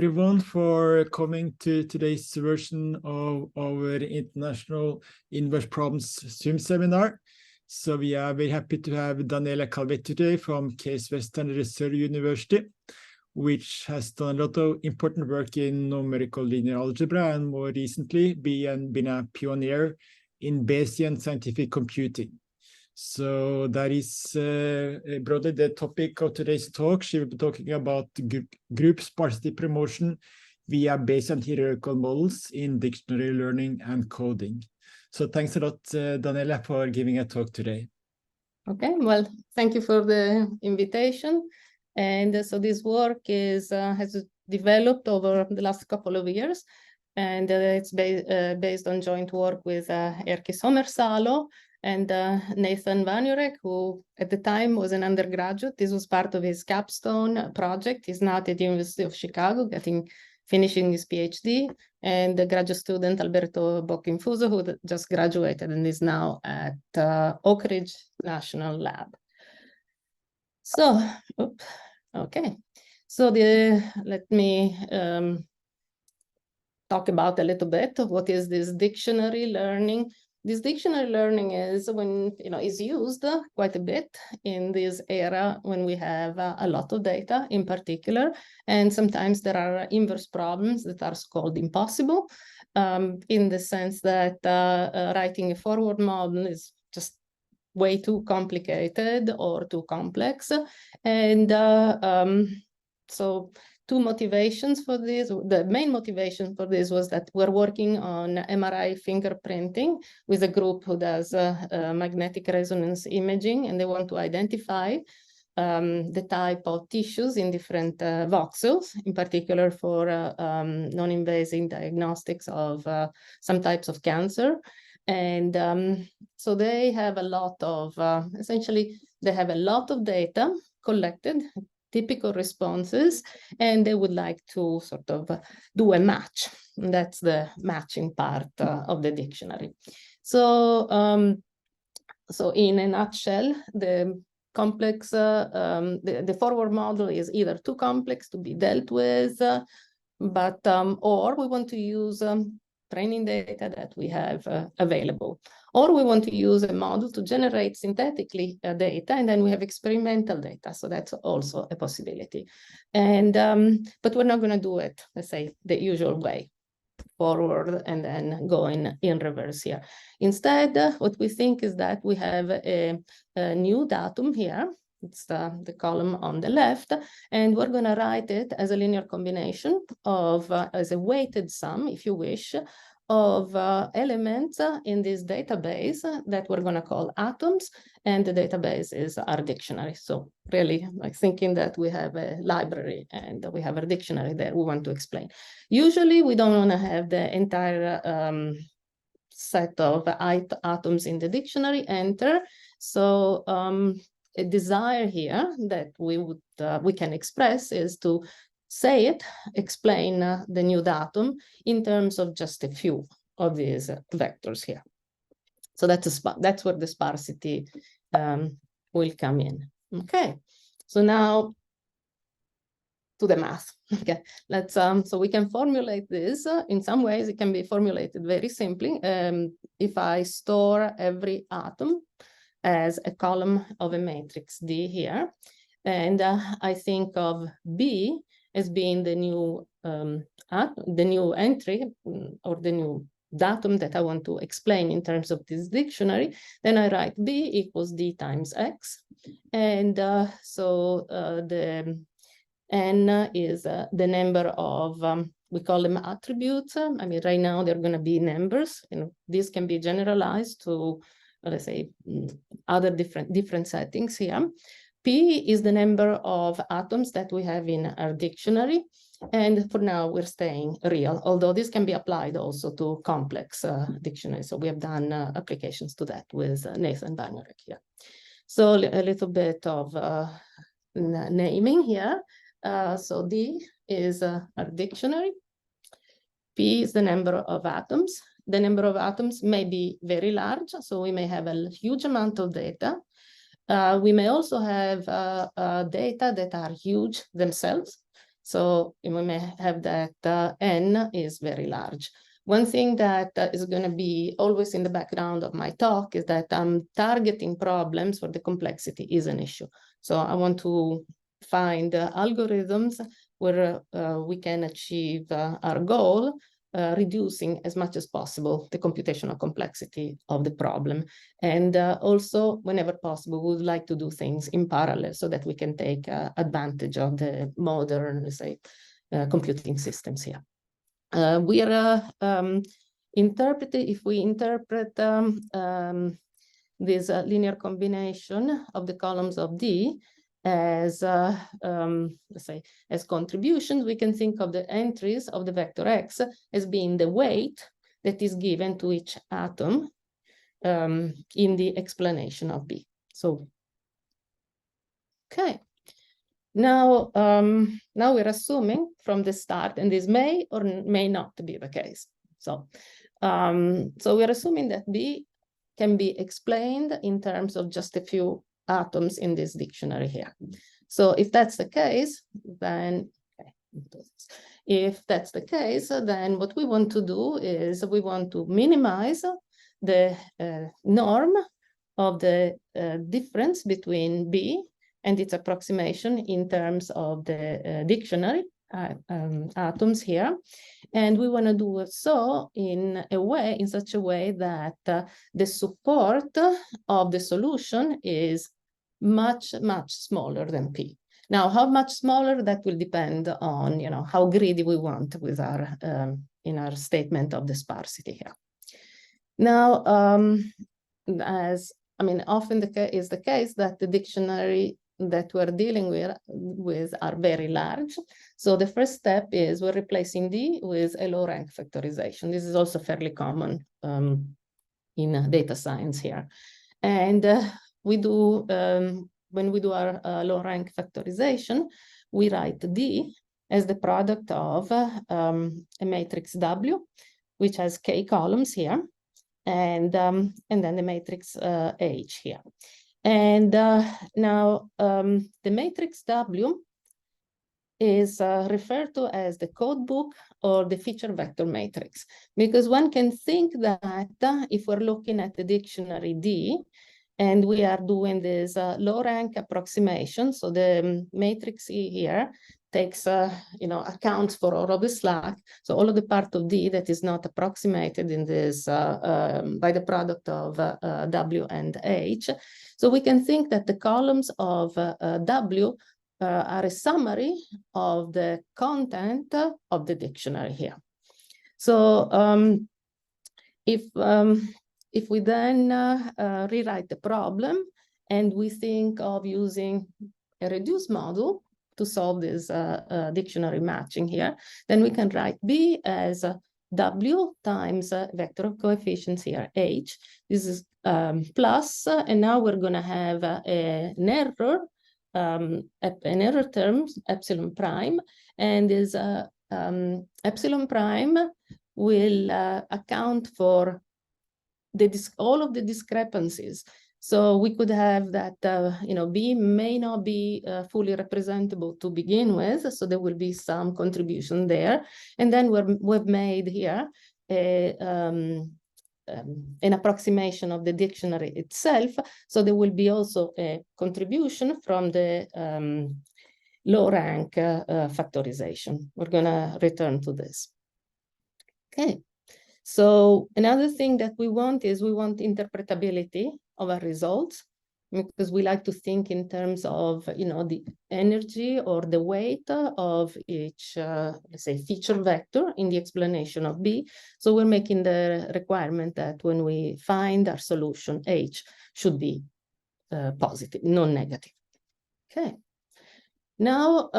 everyone for coming to today's version of our International Inverse Problems Zoom seminar. So we are very happy to have Daniela Calvetti today from Case Western Reserve University, which has done a lot of important work in numerical linear algebra and more recently been a pioneer in Bayesian scientific computing. So that is broadly the topic of today's talk. She will be talking about group sparsity promotion via Bayesian hierarchical models in dictionary learning and coding. So thanks a lot, Daniela, for giving a talk today. Okay, well, thank you for the invitation. And so this work has developed over the last couple of years, and it's based on joint work with Erkki Somersalo and Nathan Vanurek, who at the time was an undergraduate. This was part of his capstone project. He's now at the University of Chicago finishing his PhD, and the graduate student Alberto Bocchinfuso, who just graduated and is now at Oak Ridge National Lab. So, okay. So let me talk about a little bit of what is this dictionary learning. This dictionary learning is is used quite a bit in this era when we have a lot of data in particular, and sometimes there are inverse problems that are called impossible, in the sense that writing a forward model is just way too complicated or too complex. And so two motivations for this. The main motivation for this was that we're working on MRI fingerprinting with a group who does magnetic resonance imaging, and they want to identify the type of tissues in different voxels, in particular for non-invasive diagnostics of some types of cancer. And so they have a lot of, essentially, they have a lot of data collected, typical responses, and they would like to sort of do a match. And that's the matching part of the dictionary. So, so in a nutshell, the complex, the forward model is either too complex to be dealt with, but or we want to use training data that we have available, or we want to use a model to generate synthetically data, and then we have experimental data. So that's also a possibility. And but we're not going to do it, let's say, the usual way, forward and then going in reverse here. Instead, what we think is that we have a new datum here. It's the column on the left, and we're going to write it as a linear combination of, as a weighted sum, if you wish, of elements in this database that we're going to call atoms, and the database is our dictionary. So really, like thinking that we have a library and we have a dictionary there we want to explain. Usually, we don't want to have the entire set of atoms in the dictionary enter. So a desire here that we can express is to say it, explain the new datum in terms of just a few of these vectors here. So that's where the sparsity will come in. Okay, so now to the math. Okay, let's so we can formulate this in some ways. It can be formulated very simply. If I store every atom as a column of a matrix D here, and I think of B as being the new entry or the new datum that I want to explain in terms of this dictionary, then I write B equals D times X. And so the N is the number of, we call them attributes. I mean, right now they're going to be numbers. This can be generalized to, let's say, other different settings here. P is the number of atoms that we have in our dictionary. And for now, we're staying real, although this can be applied also to complex dictionaries. So we have done applications to that with Nathan Vanurek here. So a little bit of naming here. So D is our dictionary. P is the number of atoms. The number of atoms may be very large, so we may have a huge amount of data. We may also have data that are huge themselves. So we may have that n is very large. One thing that is going to be always in the background of my talk is that targeting problems for the complexity is an issue. So I want to find algorithms where we can achieve our goal, reducing as much as possible the computational complexity of the problem. And also, whenever possible, we would like to do things in parallel so that we can take advantage of the modern, let's say, computing systems here. We are interpreting, if we interpret this linear combination of the columns of D as, let's say, as contributions, we can think of the entries of the vector X as being the weight that is given to each atom in the explanation of B. So, okay. Now, now we're assuming from the start, and this may or may not be the case. So, so we're assuming that B can be explained in terms of just a few atoms in this dictionary here. So if that's the case, then, okay, if that's the case, then what we want to do is we want to minimize the norm of the difference between B and its approximation in terms of the dictionary atoms here. And we want to do so in a way, in such a way that the support of the solution is much, much smaller than P. Now, how much smaller, that will depend on, you know, how greedy we want with our, in our statement of the sparsity here. Now, as I mean, often is the case that the dictionary that we're dealing with are very large. So the first step is we're replacing D with a low rank factorization. This is also fairly common in data science here. And we do, when we do our low rank factorization, we write D as the product of a matrix W, which has k columns here, and then the matrix H here. And now the matrix W is referred to as the code book or the feature vector matrix, because one can think that if we're looking at the dictionary D and we are doing this low rank approximation, so the matrix E here takes, you know, accounts for all of the slack. So all of the part of D that is not approximated in this by the product of W and H. So we can think that the columns of W are a summary of the content of the dictionary here. So if we then rewrite the problem and we think of using a reduced model to solve this dictionary matching here, then we can write B as W times vector of coefficients here, H. This is plus, and now we're going to have an error term, epsilon prime, and this epsilon prime will account for all of the discrepancies. So we could have that, you know, B may not be fully representable to begin with, so there will be some contribution there. And then we've made here an approximation of the dictionary itself. So there will be also a contribution from the low rank factorization. We're going to return to this. Okay. So another thing that we want is we want interpretability of our results, because we like to think in terms of, you know, the energy or the weight of each, let's say, feature vector in the explanation of B. So we're making the requirement that when we find our solution, H should be positive, non-negative. Okay. Now,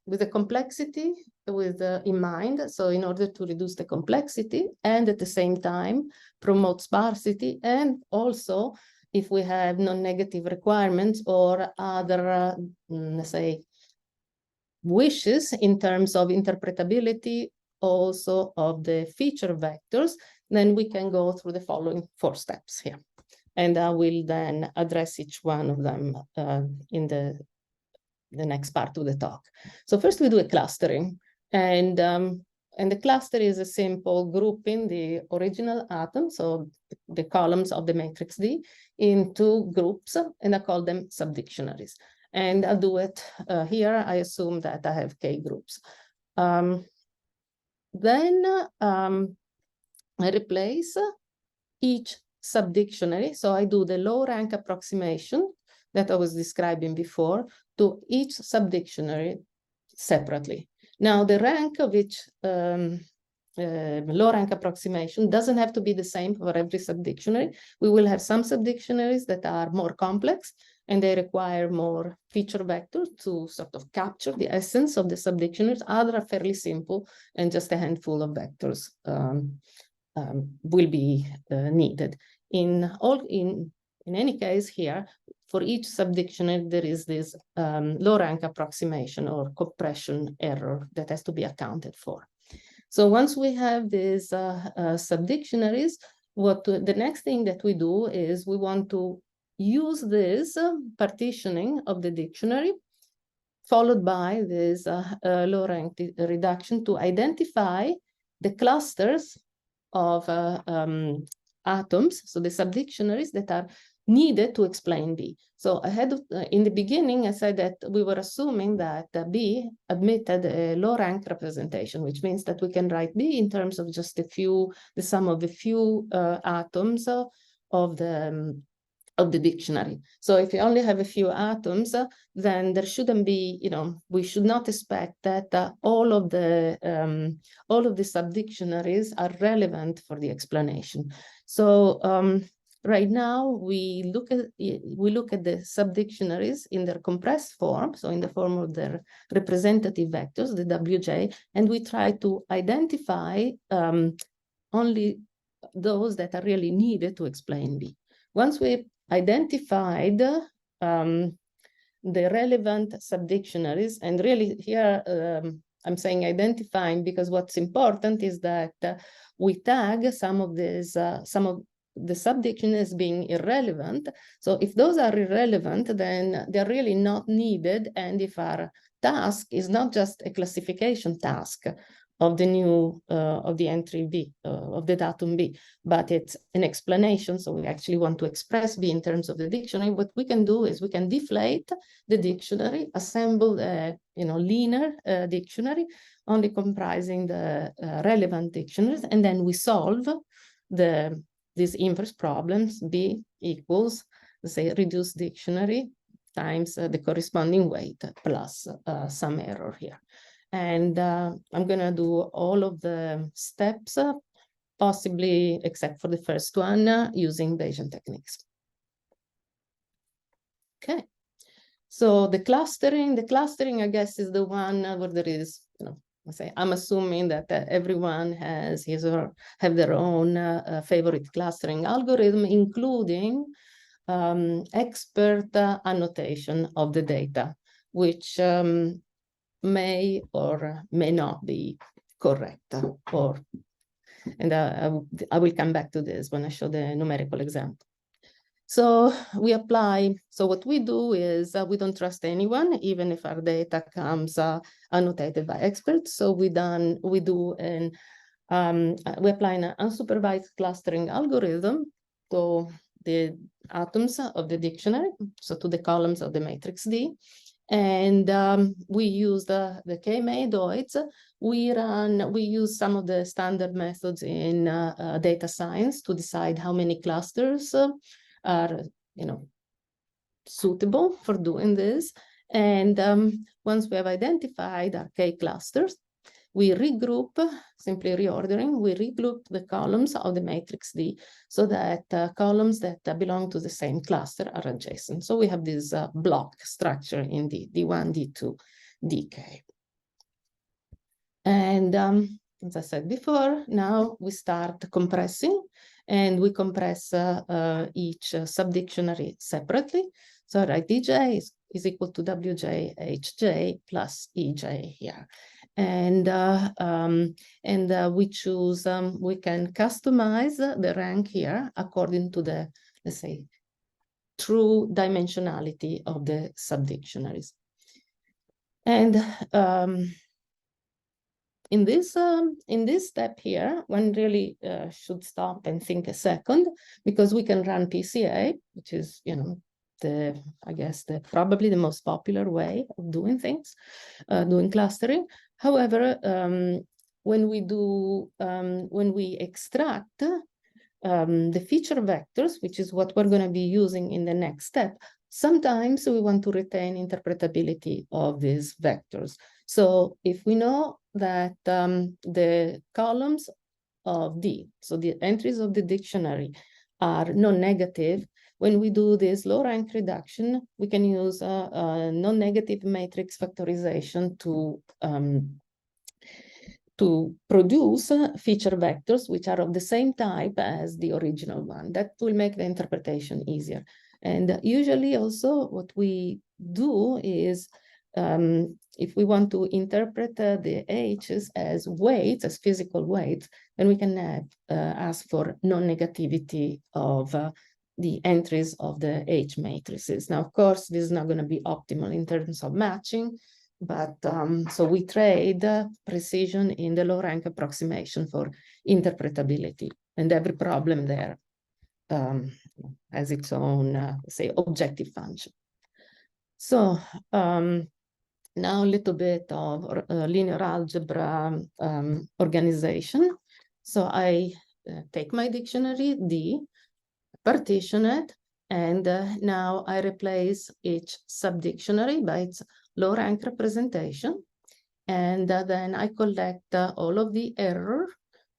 with the complexity in mind, so in order to reduce the complexity and at the same time promote sparsity, and also if we have non-negative requirements or other, let's say, wishes in terms of interpretability also of the feature vectors, then we can go through the following 4 steps here. And I will then address each one of them in the the next part of the talk. So first we do a clustering, and the cluster is a simple grouping the original atoms, so the columns of the matrix D, into groups, and I call them subdictionaries. And I'll do it here. I assume that I have K groups. Then I replace each subdictionary. So I do the low rank approximation that I was describing before to each subdictionary separately. Now the rank of each low rank approximation doesn't have to be the same for every subdictionary. We will have some subdictionaries that are more complex and they require more feature vectors to sort of capture the essence of the subdictionaries. Others are fairly simple and just a handful of vectors will be needed. In any case here, for each subdictionary, there is this low rank approximation or compression error that has to be accounted for. So once we have these subdictionaries, the next thing that we do is we want to use this partitioning of the dictionary, followed by this low rank reduction to identify the clusters of atoms, so the subdictionaries that are needed to explain B. So in the beginning, I said that we were assuming that B admitted a low rank representation, which means that we can write B in terms of just the sum of a few atoms of the dictionary. So if you only have a few atoms, then there shouldn't be, we should not expect that all of the subdictionaries are relevant for the explanation. So right now we look at the subdictionaries in their compressed form, so in the form of their representative vectors, the WJ, and we try to identify only those that are really needed to explain B. Once we identified the relevant subdictionaries, and really here I'm saying identifying because what's important is that we tag some of the subdictionaries being irrelevant. So if those are irrelevant, then they're really not needed. And if our task is not just a classification task of the new, of the entry B, of the datum B, but it's an explanation. So we actually want to express B in terms of the dictionary. What we can do is we can deflate the dictionary, assemble a linear dictionary, only comprising the relevant dictionaries, and then we solve these inverse problems. B equals, let's say, reduced dictionary times the corresponding weight plus some error here. And I'm going to do all of the steps, possibly except for the first one, using Bayesian techniques. Okay. So the clustering, I guess, is the one where there is, I'm assuming that everyone has his or have their own favorite clustering algorithm, including expert annotation of the data, which may or may not be correct, and I will come back to this when I show the numerical example. So we apply, so what we do is we don't trust anyone, even if our data comes annotated by experts. So we apply an unsupervised clustering algorithm to the atoms of the dictionary, so to the columns of the matrix D. And we use the K-medoids. We use some of the standard methods in data science to decide how many clusters are, suitable for doing this. And once we have identified our K clusters, we regroup, simply reordering, we regroup the columns of the matrix D so that columns that belong to the same cluster are adjacent. So we have this block structure in D1, D2, DK. And as I said before, now we start compressing, and we compress each subdictionary separately. So right, DJ is equal to WJ, HJ plus EJ here. And we choose, we can customize the rank here according to the, let's say, true dimensionality of the subdictionaries. And in this step here, one really should stop and think a second, because we can run PCA, which is, you know, I guess probably the most popular way of doing things, doing clustering. However, when we extract the feature vectors, which is what we're going to be using in the next step, sometimes we want to retain interpretability of these vectors. So if we know that the columns of D, so the entries of the dictionary, are non-negative, when we do this low rank reduction, we can use a non-negative matrix factorization to produce feature vectors which are of the same type as the original one. That will make the interpretation easier. And usually also what we do is, if we want to interpret the H's as weights, as physical weights, then we can ask for non-negativity of the entries of the H matrices. Now, of course, this is not going to be optimal in terms of matching, but so we trade precision in the low rank approximation for interpretability, and every problem there has its own, say, objective function. So now a little bit of linear algebra organization. So I take my dictionary D, partition it, and now I replace each subdictionary by its low rank representation. And then I collect all of the error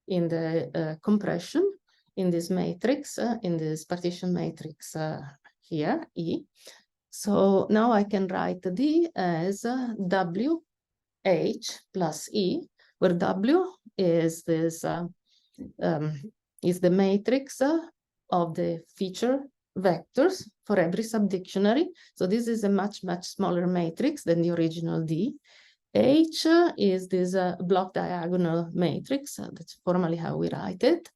in the compression in this matrix, in this partition matrix here, E. So now I can write D as W H plus E, where W is this is the matrix of the feature vectors for every subdictionary. So this is a much, much smaller matrix than the original D. H is this block diagonal matrix, that's formally how we write it,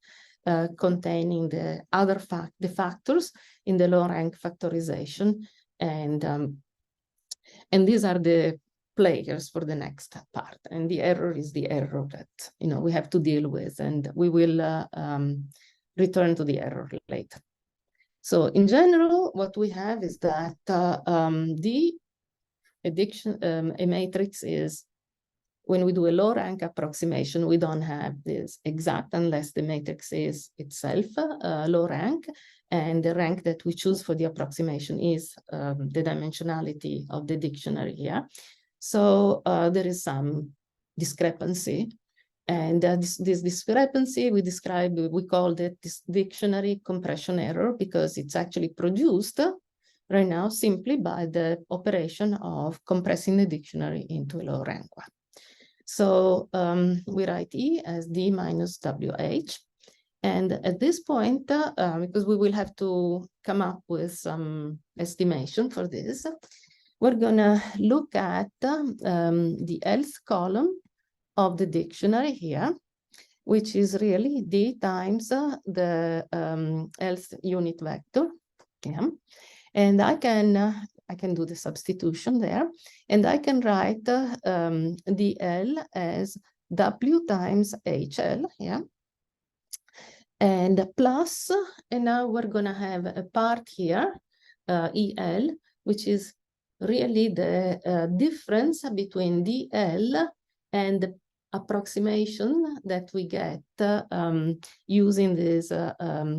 containing the other factors in the low rank factorization. And these are the players for the next part. And the error is the error that, you know, we have to deal with, and we will return to the error later. So in general, what we have is that a matrix is, when we do a low rank approximation, we don't have this exact unless the matrix is itself low rank, and the rank that we choose for the approximation is the dimensionality of the dictionary here. So there is some discrepancy, and this discrepancy we called it this dictionary compression error, because it's actually produced right now simply by the operation of compressing the dictionary into a low rank one. So we write E as D minus WH. And at this point, because we will have to come up with some estimation for this, we're gonna look at the else column of the dictionary here, which is really D times the else unit vector. Yeah. And I can do the substitution there, and I can write DL as W times HL, yeah, and plus, and now we're gonna have a part here, EL, which is really the difference between DL and the approximation that we get using this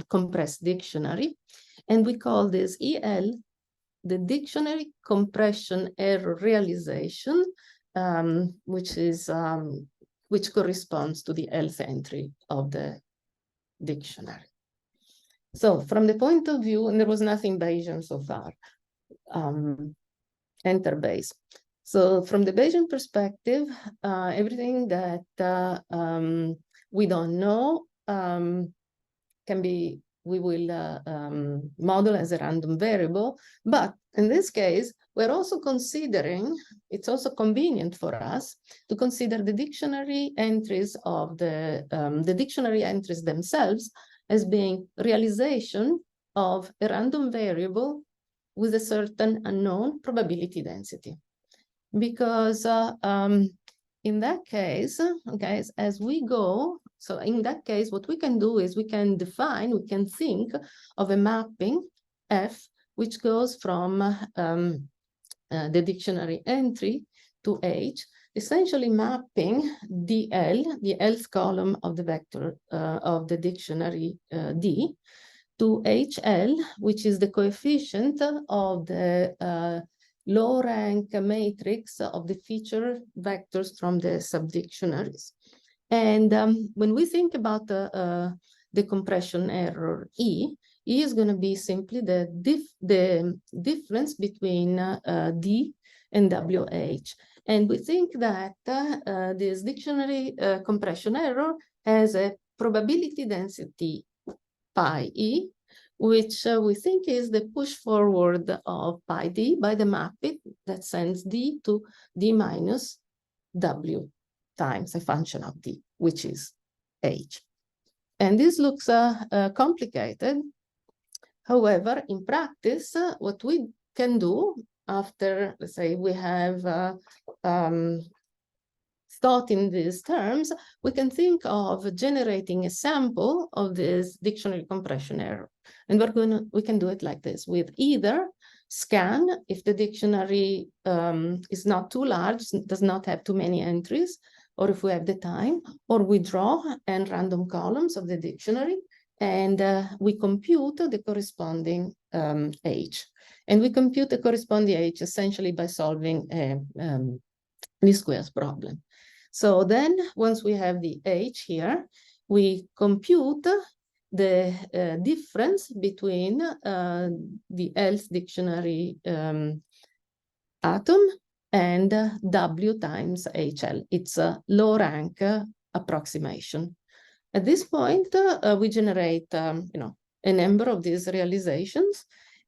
compressed dictionary. And we call this EL the dictionary compression error realization, which corresponds to the else entry of the dictionary. So from the point of view, and there was nothing Bayesian so far, enter Bayes. So from the Bayesian perspective, everything that we don't know we will model as a random variable. But in this case, we're also considering, it's also convenient for us to consider the dictionary entries of the dictionary entries themselves as being realization of a random variable with a certain unknown probability density. because in that case, okay, as we go, so in that case, what we can do is we can think of a mapping F, which goes from the dictionary entry to H, essentially mapping the Lth column of the vector of the dictionary D to HL, which is the coefficient of the low rank matrix of the feature vectors from the subdictionaries. And when we think about the compression error E is going to be simply the difference between D and WH. And we think that this dictionary compression error has a probability density pi E, which we think is the push forward of pi D by the mapping that sends D to D minus W times a function of D, which is H. And this looks complicated. However, in practice, what we can do after, let's say, we have thought in these terms, we can think of generating a sample of this dictionary compression error. And we can do it like this, with either scan, if the dictionary is not too large, does not have too many entries, or if we have the time, or we draw and random columns of the dictionary, and we compute the corresponding H. And we compute the corresponding H essentially by solving a least squares problem. So then once we have the H here, we compute the difference between the else dictionary atom and W times HL. It's a low rank approximation. At this point, we generate a number of these realizations,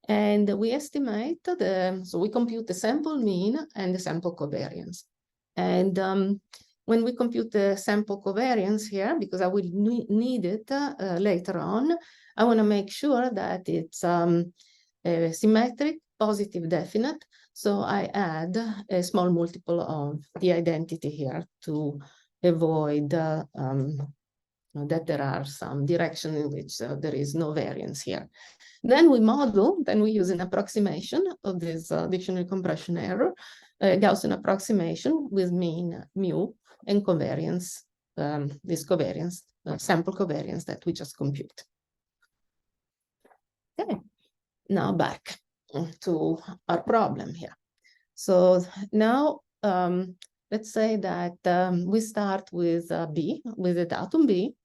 and we estimate so we compute the sample mean and the sample covariance. And when we compute the sample covariance here, because I will need it later on, I want to make sure that it's symmetric, positive, definite. So I add a small multiple of the identity here to avoid that there are some direction in which there is no variance here. Then we use an approximation of this dictionary compression error, Gaussian approximation with mean mu and covariance, this covariance, sample covariance that we just compute. Okay, now back to our problem here. So now let's say that we start with B, with the datum B,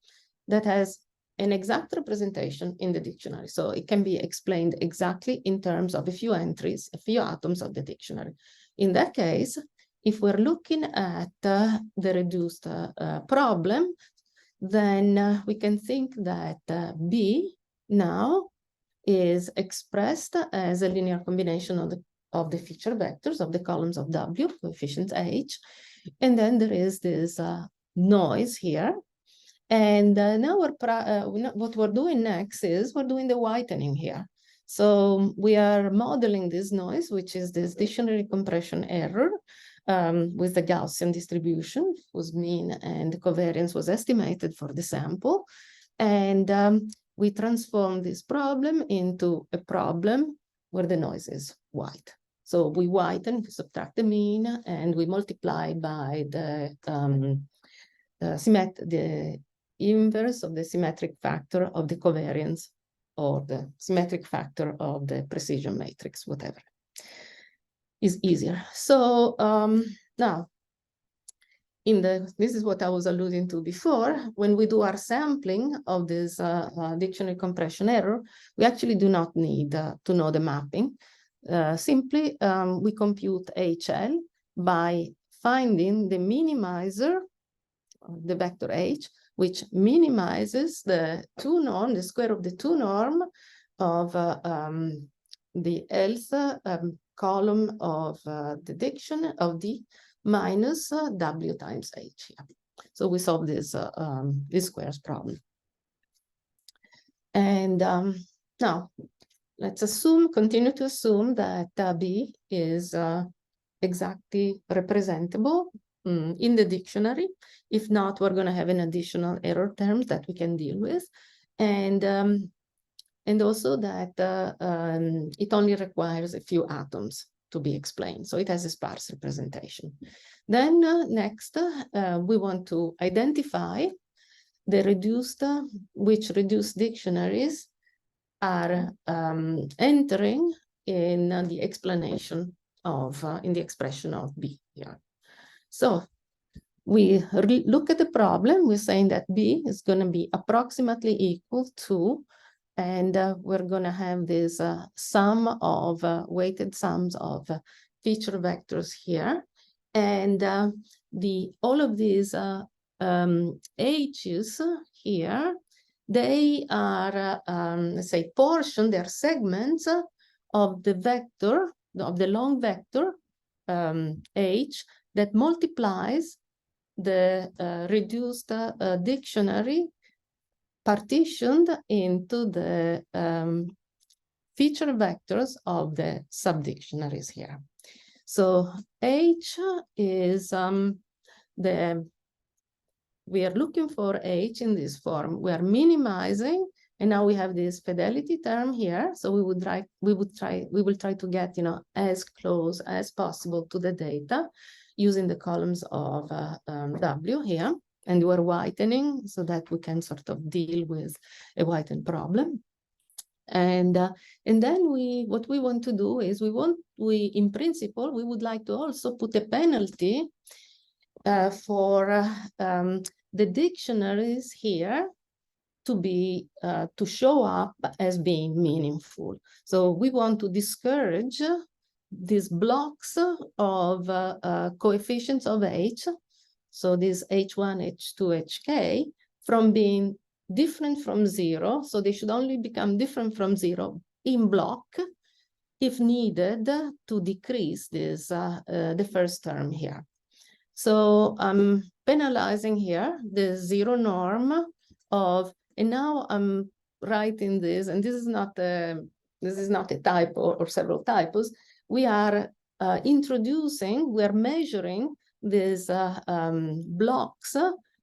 that has an exact representation in the dictionary. So it can be explained exactly in terms of a few entries, a few atoms of the dictionary. In that case, if we're looking at the reduced problem, then we can think that B now is expressed as a linear combination of the feature vectors of the columns of W, coefficient H, and then there is this noise here. And now what we're doing next is we're doing the whitening here. So we are modeling this noise, which is this dictionary compression error with the Gaussian distribution, whose mean and covariance was estimated for the sample. And we transform this problem into a problem where the noise is white. So we whiten, we subtract the mean, and we multiply by the inverse of the symmetric factor of the covariance, or the symmetric factor of the precision matrix, whatever is easier. So now, this is what I was alluding to before. When we do our sampling of this dictionary compression error, we actually do not need to know the mapping. Simply, we compute HL by finding the minimizer, the vector H, which minimizes the the square of the 2 norm of the else column of the diction of D minus W times H here. So we solve this squares problem. And now let's continue to assume that B is exactly representable in the dictionary. If not, we're going to have an additional error term that we can deal with. And also that it only requires a few atoms to be explained. So it has a sparse representation. Then next, we want to identify the which reduced dictionaries are entering in the explanation of, in the expression of B here. So we look at the problem, we're saying that B is going to be approximately equal to, and we're going to have this sum of weighted sums of feature vectors here. And all of these H's here, they are, let's say, they're segments of the vector, of the long vector H that multiplies the reduced dictionary partitioned into the feature vectors of the subdictionaries here. So H is we are looking for H in this form. We are minimizing, and now we have this fidelity term here. So we will try to get, you know, as close as possible to the data using the columns of W here. And we're whitening so that we can sort of deal with a whitened problem. And then what we want to do is in principle, we would like to also put a penalty for the dictionaries here to show up as being meaningful. So we want to discourage these blocks of coefficients of H, so this H1, H2, HK, from being different from 0. So they should only become different from 0 in block if needed to decrease this the first term here. So I'm penalizing here the 0 norm of, and now I'm writing this, and this is not a typo or several typos. We are we're measuring these blocks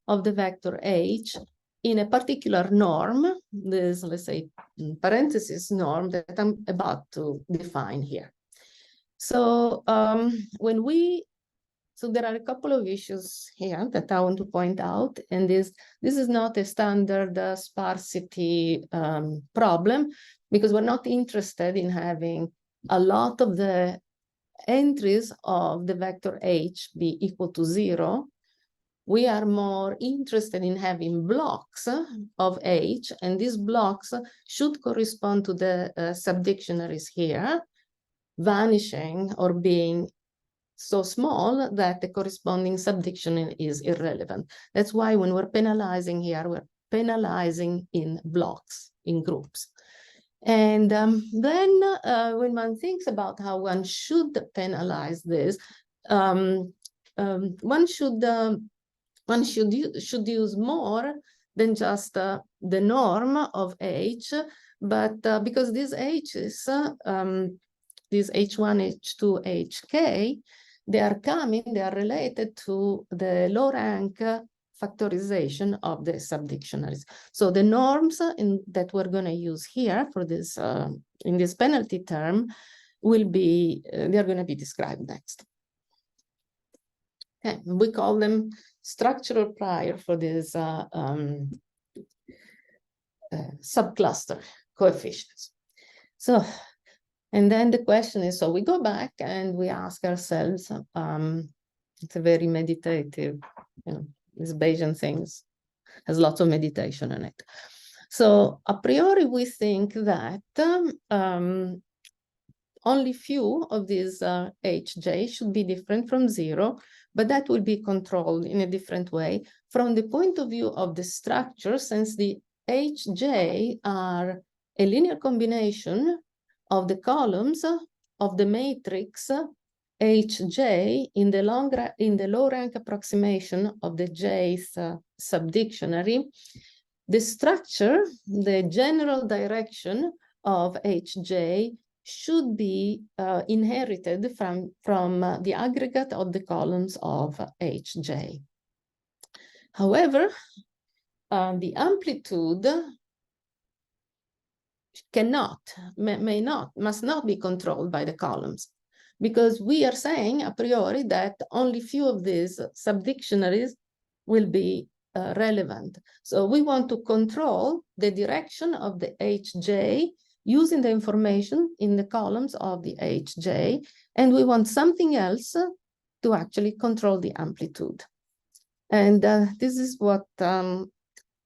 of the vector H in a particular norm, this, let's say, parenthesis norm that I'm about to define here. So so there are a couple of issues here that I want to point out, and this is not a standard sparsity problem, because we're not interested in having a lot of the entries of the vector H be equal to 0. We are more interested in having blocks of H, and these blocks should correspond to the subdictionaries here, vanishing or being so small that the corresponding subdictionary is irrelevant. That's why when we're penalizing here, we're penalizing in blocks, in groups. And then when one thinks about how one should penalize this, one should use more than just the norm of H, but because these H's, these H1, H2, HK, they are related to the low rank factorization of the subdictionaries. So the norms that we're going to use here for this, in this penalty term, will be, they're going to be described next. Okay, we call them structural prior for this subcluster coefficients. So, and then the question is, so we go back and we ask ourselves, it's a very meditative, you know, this Bayesian things has lots of meditation in it. So a priori, we think that only few of these Hj should be different from 0, but that will be controlled in a different way from the point of view of the structure, since the Hj are a linear combination of the columns of the matrix Hj in the low rank approximation of the jth subdictionary. The structure, the general direction of Hj should be inherited from the aggregate of the columns of Hj. However, the amplitude must not be controlled by the columns, because we are saying a priori that only few of these subdictionaries will be relevant. So we want to control the direction of the Hj using the information in the columns of the Hj, and we want something else to actually control the amplitude. And this is what, and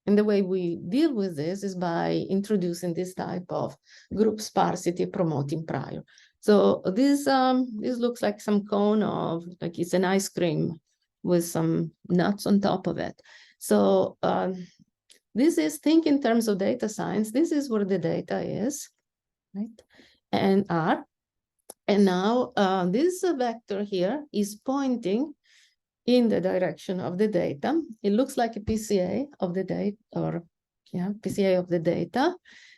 the way we deal with this is by introducing this type of group sparsity promoting prior. So this looks like some cone of, like it's an ice cream with some nuts on top of it. So this is, think in terms of data science, this is where the data is, right? And R. And now this vector here is pointing in the direction of the data. It looks like a PCA of the data, or yeah, PCA of the data,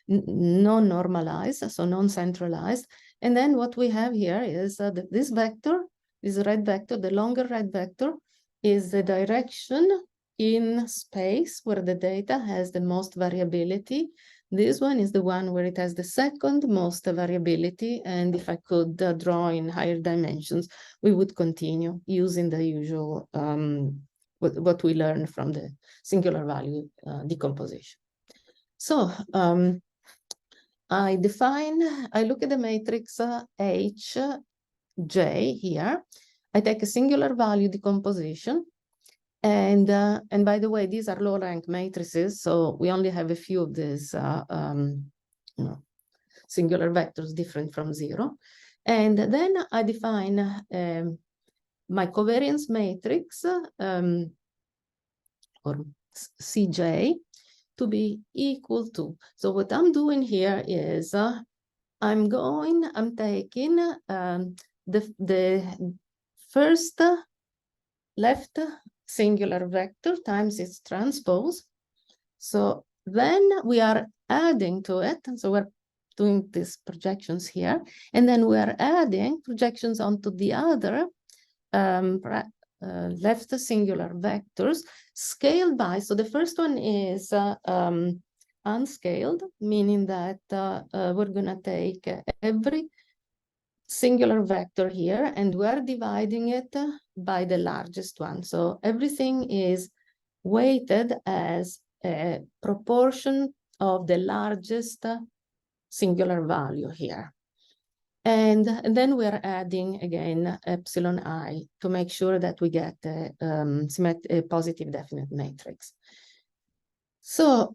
non-normalized, so non-centralized. And then what we have here is this vector, this red vector, the longer red vector, is the direction in space where the data has the most variability. This one is the one where it has the second most variability. And if I could draw in higher dimensions, we would continue using the usual, what we learned from the singular value decomposition. So I look at the matrix Hj here. I take a singular value decomposition. And by the way, these are low rank matrices, so we only have a few of these singular vectors different from 0. And then I define my covariance matrix, or Cj, to be equal to. So what I'm doing here is I'm taking the first left singular vector times its transpose. So then we are adding to it. So we're doing these projections here. And then we are adding projections onto the other left singular vectors scaled by. So the first one is unscaled, meaning that we're going to take every singular vector here, and we're dividing it by the largest one. So everything is weighted as a proportion of the largest singular value here. And then we're adding again epsilon I to make sure that we get a positive definite matrix. So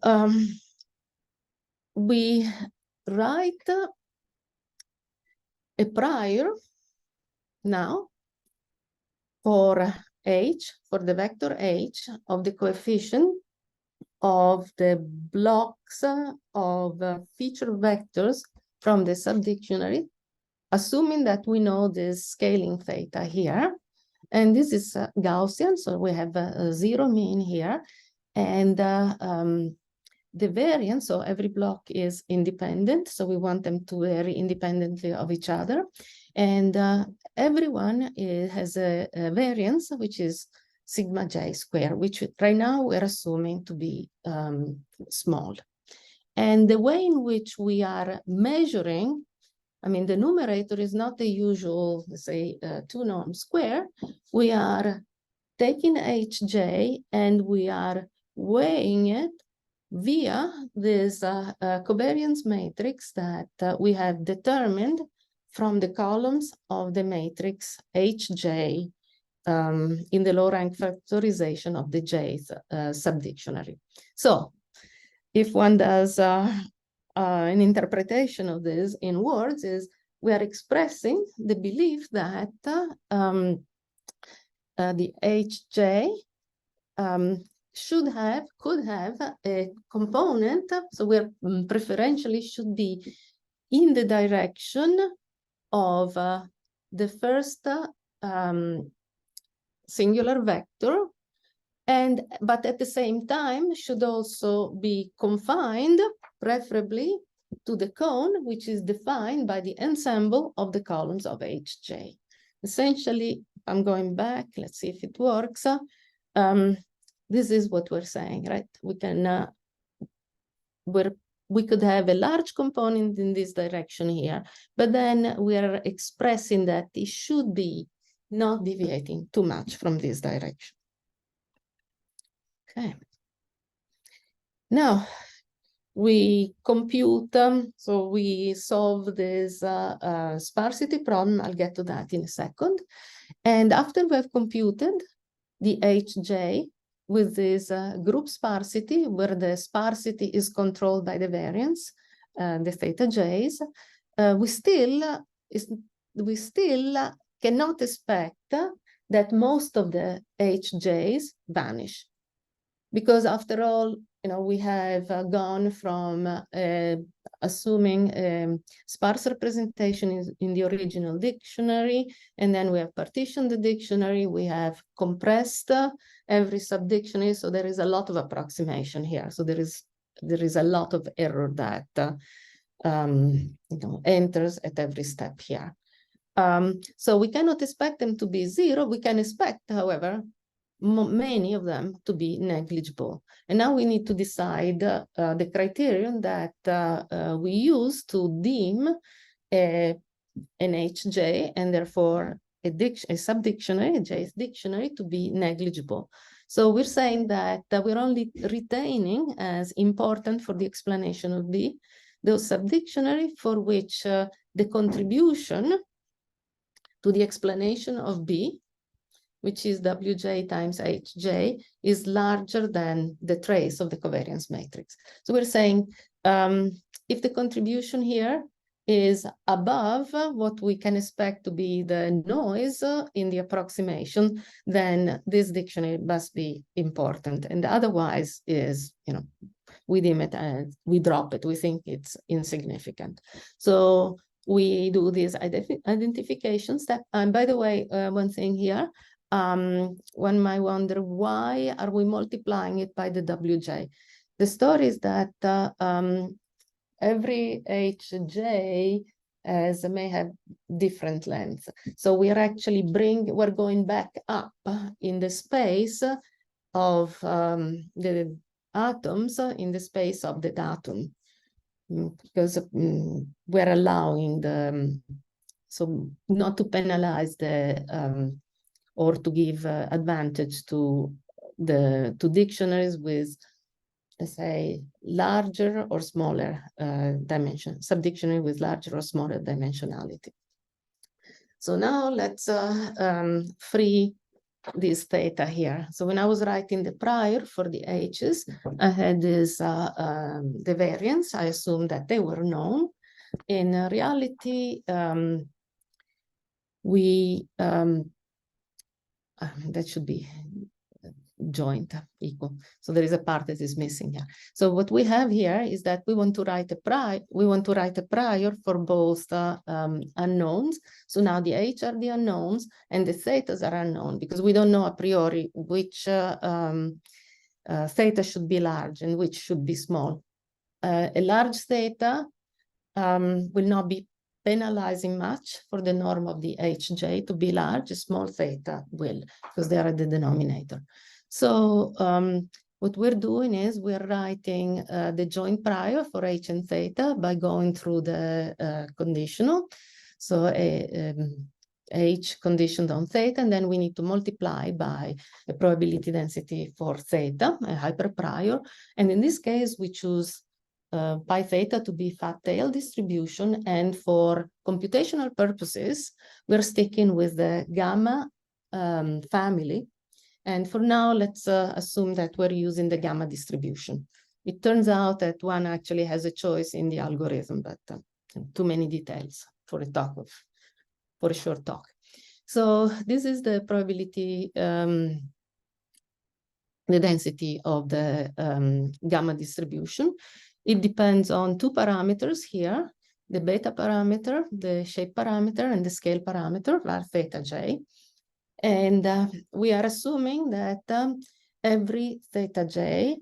we write a prior now for H, for the vector H of the coefficient of the blocks of feature vectors from the subdictionary, assuming that we know this scaling theta here. And this is Gaussian, so we have a 0 mean here. And the variance, so every block is independent, so we want them to vary independently of each other. And everyone has a variance, which is sigma j squared, which right now we're assuming to be small. And the way in which we are measuring, I mean, the numerator is not the usual, let's say, 2 norm square. We are taking Hj and we are weighing it via this covariance matrix that we have determined from the columns of the matrix Hj in the low rank factorization of the J's subdictionary. So if one does an interpretation of this in words, is we are expressing the belief that the Hj could have a component, so we're preferentially should be in the direction of the first singular vector, but at the same time should also be confined, preferably, to the cone, which is defined by the ensemble of the columns of Hj. Essentially, I'm going back, let's see if it works. This is what we're saying, right? We can, we could have a large component in this direction here, but then we are expressing that it should be not deviating too much from this direction. Okay. Now, we compute, so we solve this sparsity problem. I'll get to that in a second. And after we have computed the Hj with this group sparsity, where the sparsity is controlled by the variance, the theta j's, we still cannot expect that most of the Hj's vanish. Because after all, we have gone from assuming sparse representation in the original dictionary, and then we have partitioned the dictionary, we have compressed every sub-dictionary, so there is a lot of approximation here. So there is a lot of error that enters at every step here. So we cannot expect them to be zero. We can expect, however, many of them to be negligible. And now we need to decide the criterion that we use to deem an Hj and therefore a sub-dictionary, a J's dictionary, to be negligible. So we're saying that we're only retaining as important for the explanation of B those sub-dictionary for which the contribution to the explanation of B, which is Wj times Hj, is larger than the trace of the covariance matrix. So we're saying if the contribution here is above what we can expect to be the noise in the approximation, then this dictionary must be important. And otherwise is, we deem it as, we drop it, we think it's insignificant. So we do this identification step. And by the way, one thing here, one might wonder, why are we multiplying it by the Wj? The story is that every Hj may have different lengths. So we're actually we're going back up in the space of the atoms, in the space of the datum, because we're allowing so not to penalize the or to give advantage to dictionaries with, let's say, larger or smaller dimension, sub-dictionary with larger or smaller dimensionality. So now let's free this theta here. So when I was writing the prior for the H's, I had this, the variance. I assumed that they were known. In reality, that should be joint equal. So there is a part that is missing here. So what we have here is that we want to write a prior for both unknowns. So now the H are the unknowns and the thetas are unknown, because we don't know a priori which theta should be large and which should be small. A large theta will not be penalizing much for the norm of the Hj to be large. A small theta will, because they are at the denominator. So what we're doing is we're writing the joint prior for H and theta by going through the conditional. So H conditioned on theta, and then we need to multiply by a probability density for theta, a hyperprior. And in this case, we choose pi theta to be fat tail distribution. And for computational purposes, we're sticking with the gamma family. And for now, let's assume that we're using the gamma distribution. It turns out that one actually has a choice in the algorithm, but too many details for a short talk. So this is the probability, the density of the gamma distribution. It depends on two parameters here, the beta parameter, the shape parameter, and the scale parameter, var theta j. And we are assuming that every theta j,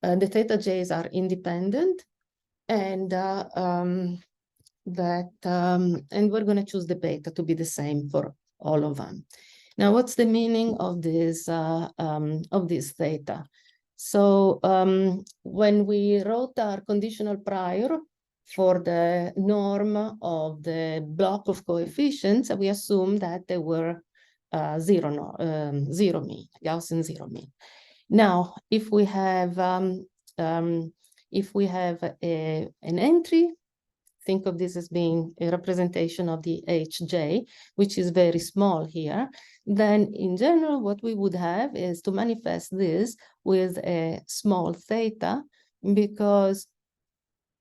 the theta j's are independent and and we're going to choose the beta to be the same for all of them. Now, what's the meaning of this theta? So when we wrote our conditional prior for the norm of the block of coefficients, we assumed that they were zero mean, Gaussian zero mean. Now, if we have an entry, think of this as being a representation of the hj, which is very small here, then in general, what we would have is to manifest this with a small theta, because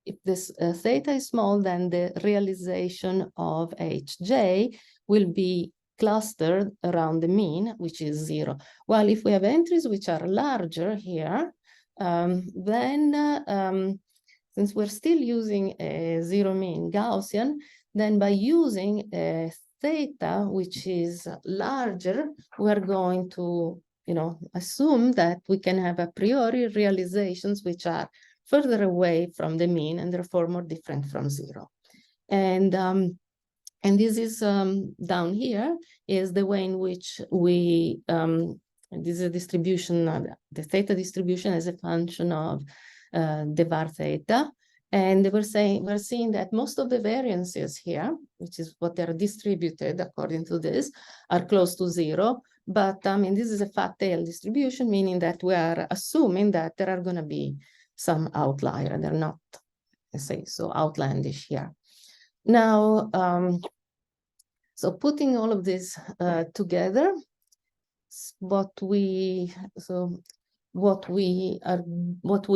if this theta is small, then the realization of hj will be clustered around the mean, which is 0. While if we have entries which are larger here, then since we're still using a zero mean Gaussian, then by using a theta which is larger, we're going to, assume that we can have a priori realizations which are further away from the mean and therefore more different from 0. And this is down here is the way in which we this is a distribution, the theta distribution as a function of the var theta, and we're seeing that most of the variances here, which is what they're distributed according to this, are close to 0. But this is a fat tail distribution, meaning that we are assuming that there are going to be some outlier. They're not, let's say, so outlandish here. Now, so putting all of this together, what we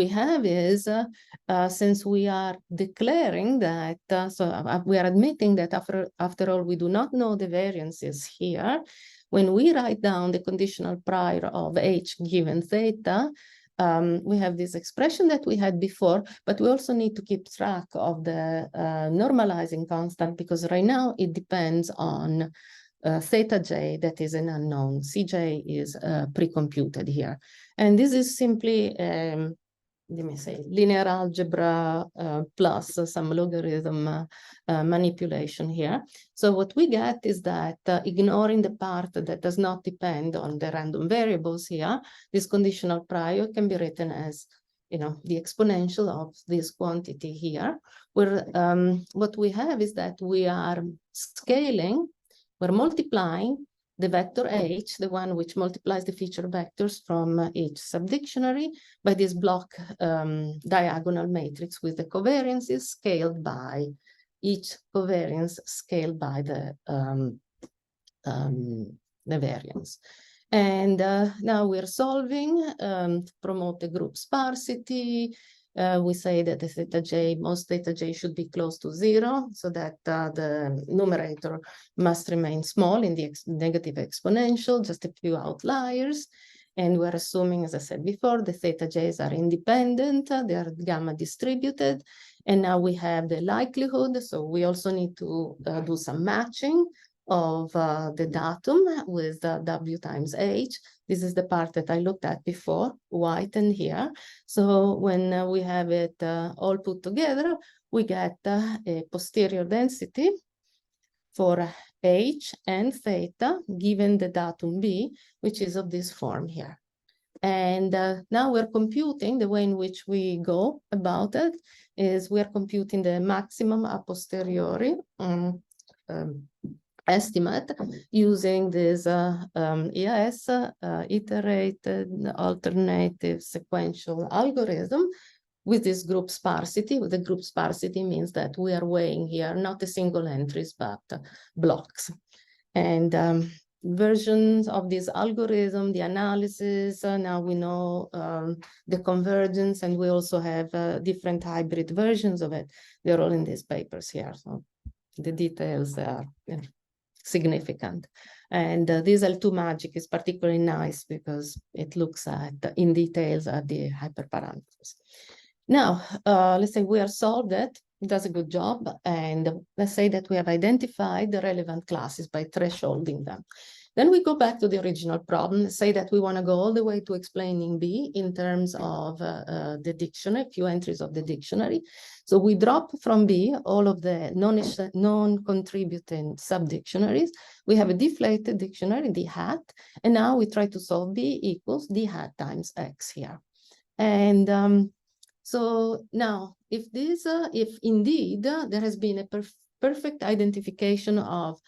have is, since we are declaring that, we are admitting that after all, we do not know the variances here. When we write down the conditional prior of h given theta, we have this expression that we had before, but we also need to keep track of the normalizing constant, because right now it depends on theta j, that is an unknown. Cj is pre-computed here. And this is simply, let me say, linear algebra plus some logarithm manipulation here. So what we get is that ignoring the part that does not depend on the random variables here, this conditional prior can be written as, the exponential of this quantity here, where what we have is that we are scaling, we're multiplying the vector h, the one which multiplies the feature vectors from each subdictionary, by this block diagonal matrix with the covariances scaled by each covariance scaled by the variance. And now we're solving to promote the group sparsity. We say that the theta j, most theta j should be close to 0, so that the numerator must remain small in the negative exponential, just a few outliers. And we're assuming, as I said before, the theta j's are independent, they are gamma distributed. And now we have the likelihood, so we also need to do some matching of the datum with w times h. This is the part that I looked at before, white and here. So when we have it all put together, we get a posterior density for h and theta given the datum b, which is of this form here. And now we're computing, the way in which we go about it is we're computing the maximum a posteriori estimate using this EAS, iterated alternative sequential algorithm with this group sparsity. With the group sparsity means that we are weighing here not a single entries, but blocks. And versions of this algorithm, the analysis, now we know the convergence, and we also have different hybrid versions of it. They're all in these papers here. So the details are significant. And this L2 magic is particularly nice because it looks at in details at the hyperparameters. Now, let's say we have solved it. It does a good job. And let's say that we have identified the relevant classes by thresholding them. Then we go back to the original problem, say that we want to go all the way to explaining B in terms of the dictionary, few entries of the dictionary. So we drop from B all of the non-contributing sub-dictionaries. We have a deflated dictionary, D hat, and now we try to solve B equals D hat times X here. And so now, if indeed there has been a perfect identification of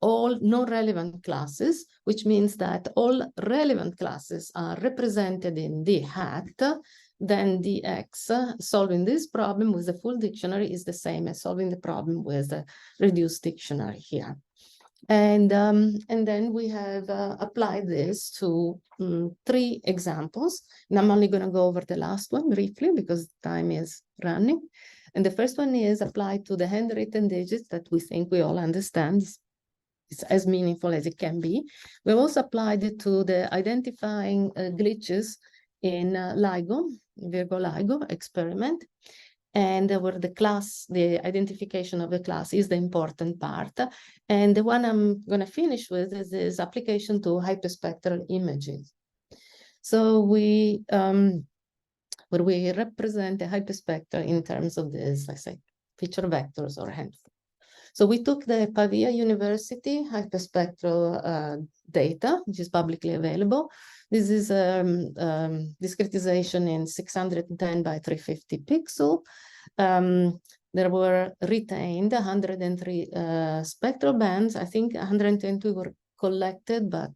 all non-relevant classes, which means that all relevant classes are represented in D hat, then dx, solving this problem with the full dictionary is the same as solving the problem with the reduced dictionary here. And then we have applied this to 3 examples. And I'm only going to go over the last one briefly because time is running. And the first one is applied to the handwritten digits that we think we all understand. It's as meaningful as it can be. We've also applied it to the identifying glitches in LIGO, Virgo LIGO experiment. And where the identification of the class is the important part. And the one I'm going to finish with is this application to hyperspectral images. So where we represent the hyperspectral in terms of this, let's say, feature vectors or handful. So we took the Pavia University hyperspectral data, which is publicly available. This is discretization in 610 by 350 pixel. There were retained 103 spectral bands. I think 120 were collected, but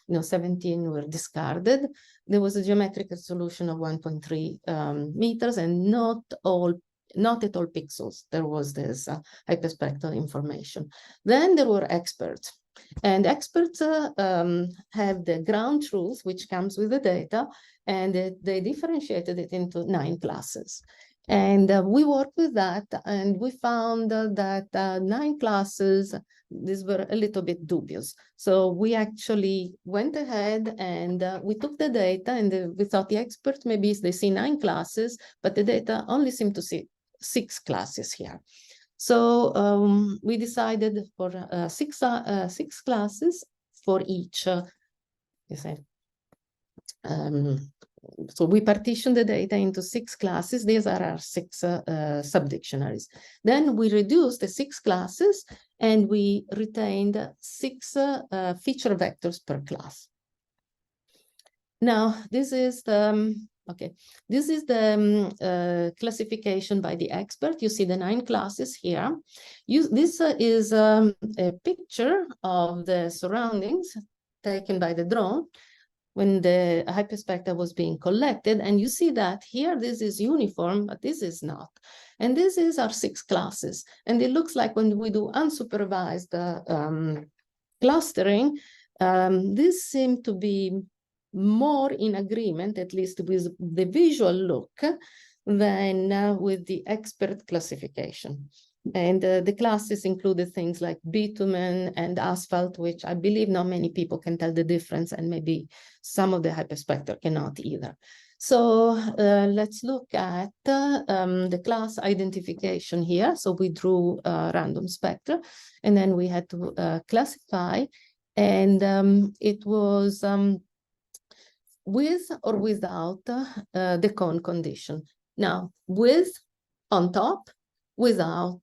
17 were discarded. There was a geometric solution of 1.3 meters, and not at all pixels. There was this hyperspectral information. Then there were experts. And experts have the ground truth, which comes with the data, and they differentiated it into 9 classes. And we worked with that, and we found that 9 classes, these were a little bit dubious. So we actually went ahead and we took the data, and we thought the experts, maybe they see 9 classes, but the data only seem to see 6 classes here. So we decided for 6 classes for each, so we partitioned the data into 6 classes. These are our 6 sub-dictionaries. Then we reduced the 6 classes, and we retained 6 feature vectors per class. Now, this is the this is the classification by the expert. You see the 9 classes here. This is a picture of the surroundings taken by the drone when the hyperspectra was being collected. And you see that here, this is uniform, but this is not. And this is our 6 classes. And it looks like when we do unsupervised clustering, this seemed to be more in agreement, at least with the visual look, than with the expert classification. And the classes included things like bitumen and asphalt, which I believe not many people can tell the difference, and maybe some of the hyperspectra cannot either. So let's look at the class identification here. So we drew random spectra, and then we had to classify, and it was with or without the cone condition. Now, with on top, without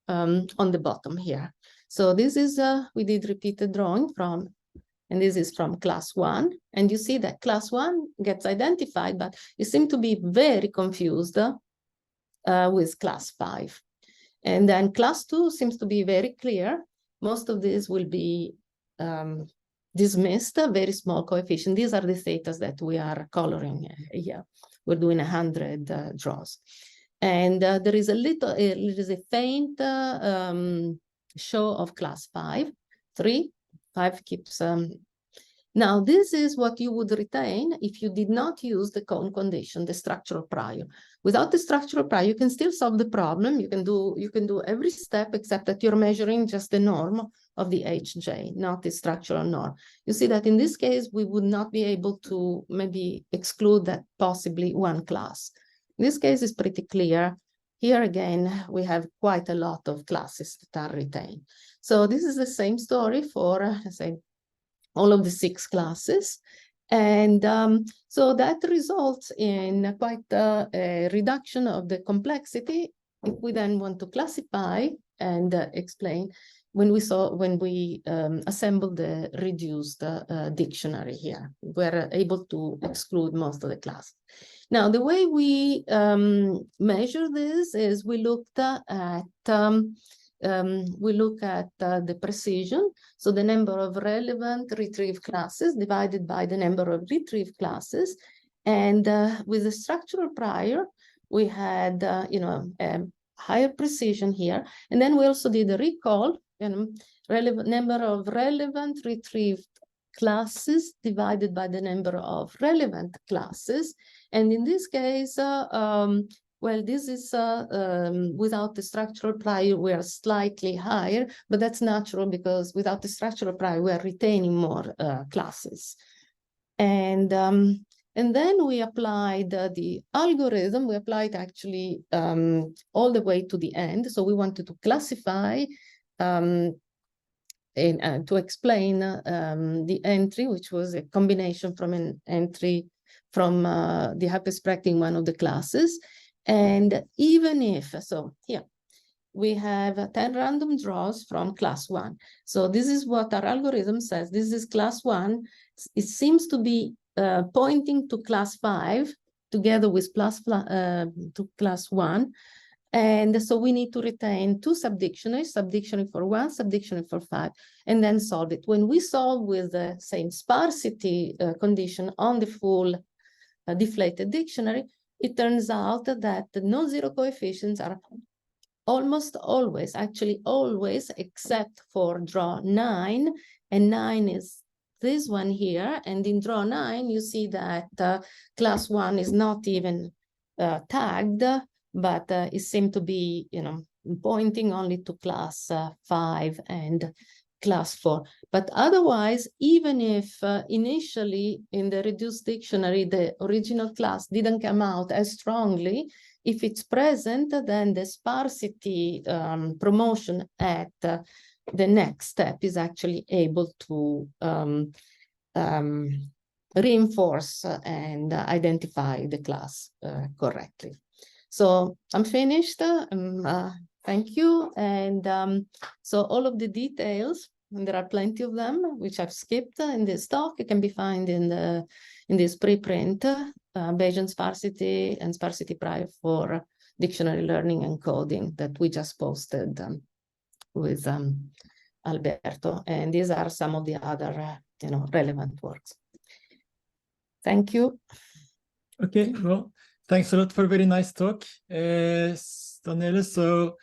on the bottom here. So this is, we did repeated drawing from, and this is from class 1. And you see that class 1 gets identified, but you seem to be very confused with class 5. And then class 2 seems to be very clear. Most of this will be dismissed, a very small coefficient. These are the theta that we are coloring here. We're doing 100 draws. And there is a faint show of class 5, 3, 5 keeps. Now, this is what you would retain if you did not use the cone condition, the structural prior. Without the structural prior, you can still solve the problem. You can do every step except that you're measuring just the norm of the HJ, not the structural norm. You see that in this case, we would not be able to maybe exclude that possibly one class. In this case, it's pretty clear. here again, we have quite a lot of classes that are retained. So this is the same story for, let's say, all of the 6 classes. And so that results in quite a reduction of the complexity if we then want to classify and explain when we assemble the reduced dictionary here. We're able to exclude most of the classes. Now, the way we measure this is we looked at the precision, so the number of relevant retrieved classes divided by the number of retrieved classes. And with the structural prior, we had higher precision here. And then we also did a recall, number of relevant retrieved classes divided by the number of relevant classes. And in this case, well, this is without the structural prior, we are slightly higher, but that's natural because without the structural prior, we are retaining more classes. And then we applied the algorithm. We applied actually all the way to the end. So we wanted to classify to explain the entry, which was a combination from an entry from the hyperspectring one of the classes. And even if, so here, we have 10 random draws from class 1. So this is what our algorithm says. This is class 1. It seems to be pointing to class 5 together with to class 1. And so we need to retain 2 subdictionaries, subdictionary for 1, subdictionary for 5, and then solve it. When we solve with the same sparsity condition on the full deflated dictionary, it turns out that the non-zero coefficients are almost always, actually always, except for draw 9, and 9 is this one here. And in draw 9, you see that class 1 is not even tagged, but it seemed to be, pointing only to class 5 and class 4. But otherwise, even if initially in the reduced dictionary, the original class didn't come out as strongly, if it's present, then the sparsity promotion at the next step is actually able to reinforce and identify the class correctly. So I'm finished. Thank you. And so all of the details, and there are plenty of them, which I've skipped in this talk, it can be found in this preprint, Bayesian sparsity and sparsity prior for dictionary learning and coding that we just posted with Alberto. And these are some of the other relevant works. Thank you. Okay, well, thanks a lot for a very nice talk, Daniela. So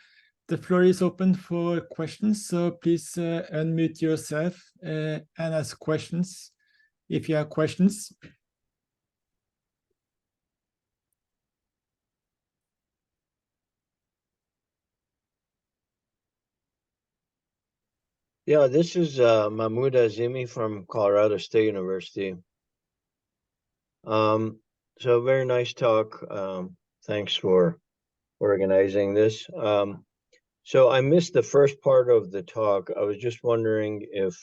the floor is open for questions. So please unmute yourself and ask questions if you have questions. Yeah, this is Mahmoud Azimi from Colorado State University. So very nice talk. Thanks for organizing this. So I missed the first part of the talk. I was just wondering if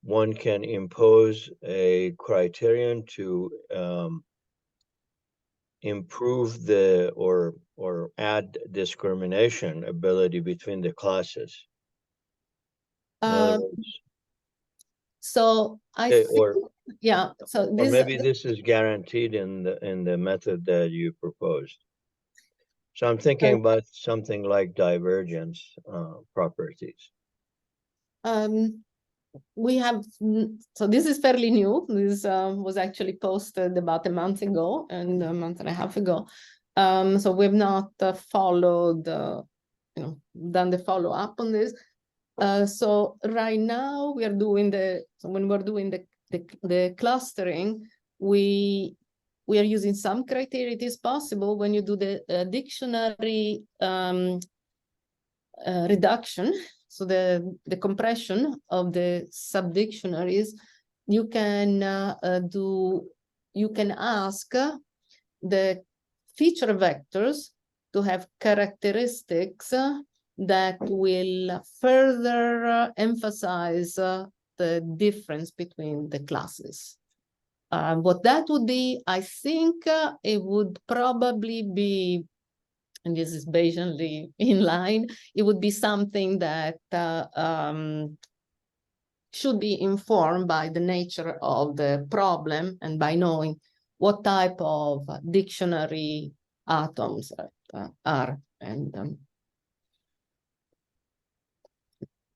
one can impose a criterion to improve the or add discrimination ability between the classes. In other words, so I okay, think, yeah. So or maybe this is guaranteed in the method that you proposed. So I'm thinking about something like divergence properties. We have, so this is fairly new. This was actually posted about a month ago and a month and a half ago. So we've not followed, done the follow-up on this. So right now we are doing when we're doing the clustering, we are using some criteria. It is possible when you do the dictionary reduction, so the compression of the subdictionaries, you can ask the feature vectors to have characteristics that will further emphasize the difference between the classes. What that would be, I think it would probably be, and this is Bayesianly in line, it would be something that should be informed by the nature of the problem and by knowing what type of dictionary atoms are. And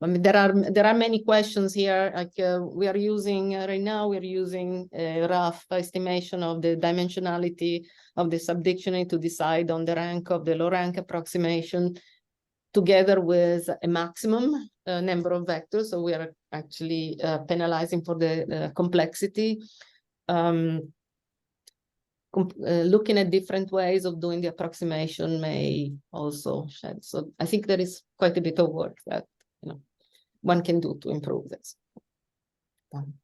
I mean, there are many questions here. Like we are using right now, we're using a rough estimation of the dimensionality of the subdictionary to decide on the rank of the low rank approximation, together with a maximum number of vectors. So we are actually penalizing for the complexity. Looking at different ways of doing the approximation may also shed. So I think there is quite a bit of work that one can do to improve this.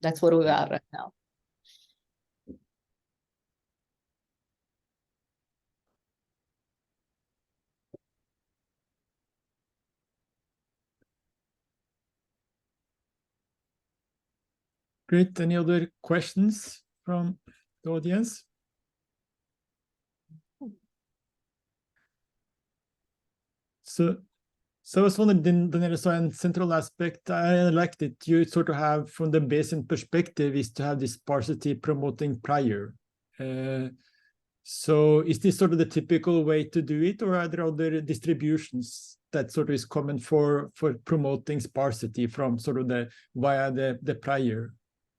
That's where we are right now. Great. Any other questions from the audience? So I was wondering, Daniela, so a central aspect I liked it, you sort of have from the Bayesian perspective is to have this sparsity promoting prior. So is this sort of the typical way to do it, or are there other distributions that sort of is common for promoting sparsity from sort of via the prior?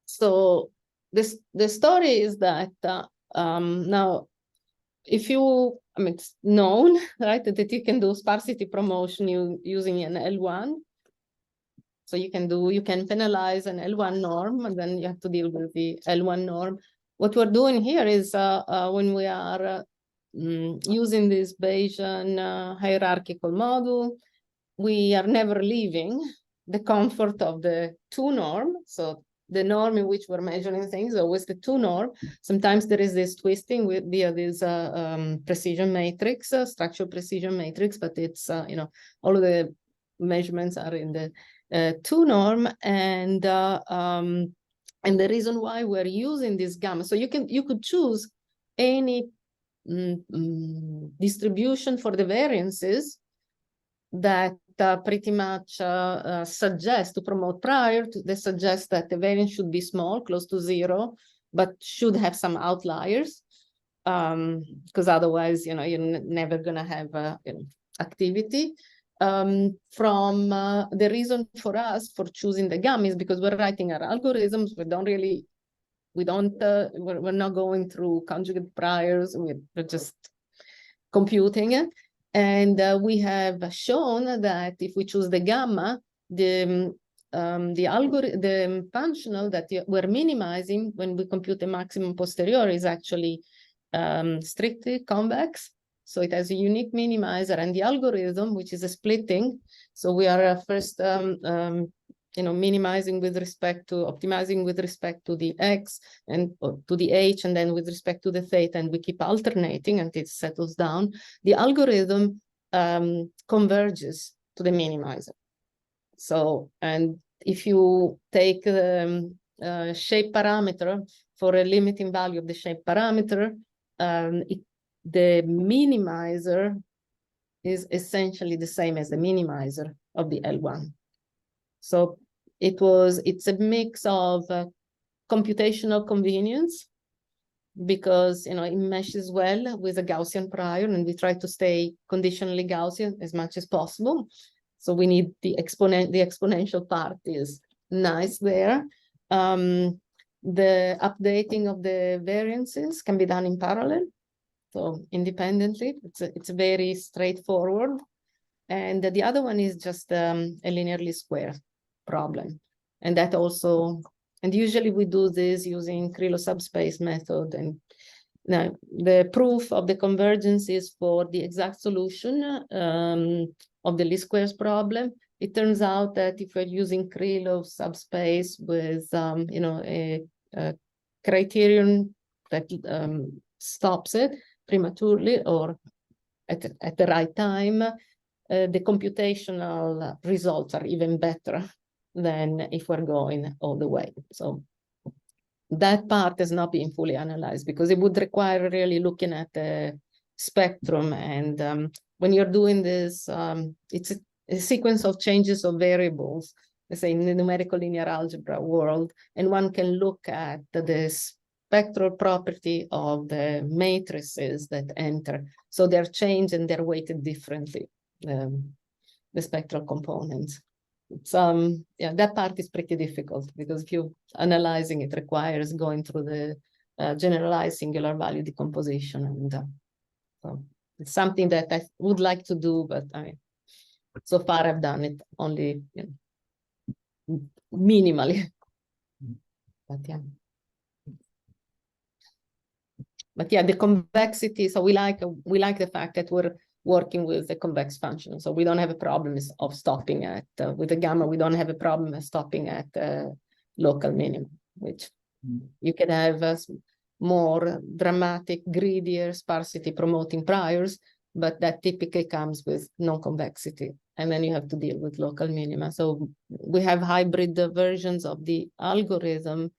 So the story is that now, if you, I mean, it's known, right, that you can do sparsity promotion using an L1. So you can penalize an L1 norm, and then you have to deal with the L1 norm. What we're doing here is when we are using this Bayesian hierarchical model, we are never leaving the comfort of the 2 norm. So the norm in which we're measuring things is always the 2 norm. Sometimes there is this twisting via this precision matrix, structural precision matrix, but it's, all of the measurements are in the 2 norm. And the reason why we're using this gamma, so you could choose any distribution for the variances that pretty much suggest to promote prior. They suggest that the variance should be small, close to 0, but should have some outliers, because otherwise, you're never going to have activity. From the reason for us for choosing the gamma is because we're writing our algorithms. We're not going through conjugate priors. We're just computing it. And we have shown that if we choose the gamma, the functional that we're minimizing when we compute the maximum posterior is actually strictly convex. So it has a unique minimizer, and the algorithm, which is a splitting. So we are first minimizing with respect to, optimizing with respect to the x and to the h, and then with respect to the theta, and we keep alternating until it settles down. The algorithm converges to the minimizer. So, and if you take the shape parameter for a limiting value of the shape parameter, the minimizer is essentially the same as the minimizer of the L1. So it's a mix of computational convenience, because it meshes well with a Gaussian prior, and we try to stay conditionally Gaussian as much as possible. So we need the exponential part is nice there. The updating of the variances can be done in parallel, so independently. It's very straightforward. And the other one is just a linearly square problem. And that also, and usually we do this using Krylov subspace method. And now the proof of the convergence is for the exact solution of the least squares problem. It turns out that if we're using Krylov subspace with a criterion that stops it, prematurely or at the right time, the computational results are even better than if we're going all the way. So that part has not been fully analyzed because it would require really looking at the spectrum. And when you're doing this, it's a sequence of changes of variables, let's say in the numerical linear algebra world, and one can look at the spectral property of the matrices that enter. So they're changed and they're weighted differently, the spectral components. Yeah, that part is pretty difficult because if you're analyzing, it requires going through the generalized singular value decomposition. And so it's something that I would like to do, but so far I've done it only minimally. But yeah. But yeah, the convexity, so we like the fact that we're working with the convex function. So we don't have a problem of stopping at, with the gamma, we don't have a problem of stopping at local minimum, which you can have more dramatic, greedier, sparsity promoting priors, but that typically comes with non-convexity. And then you have to deal with local minima. So we have hybrid versions of the algorithm.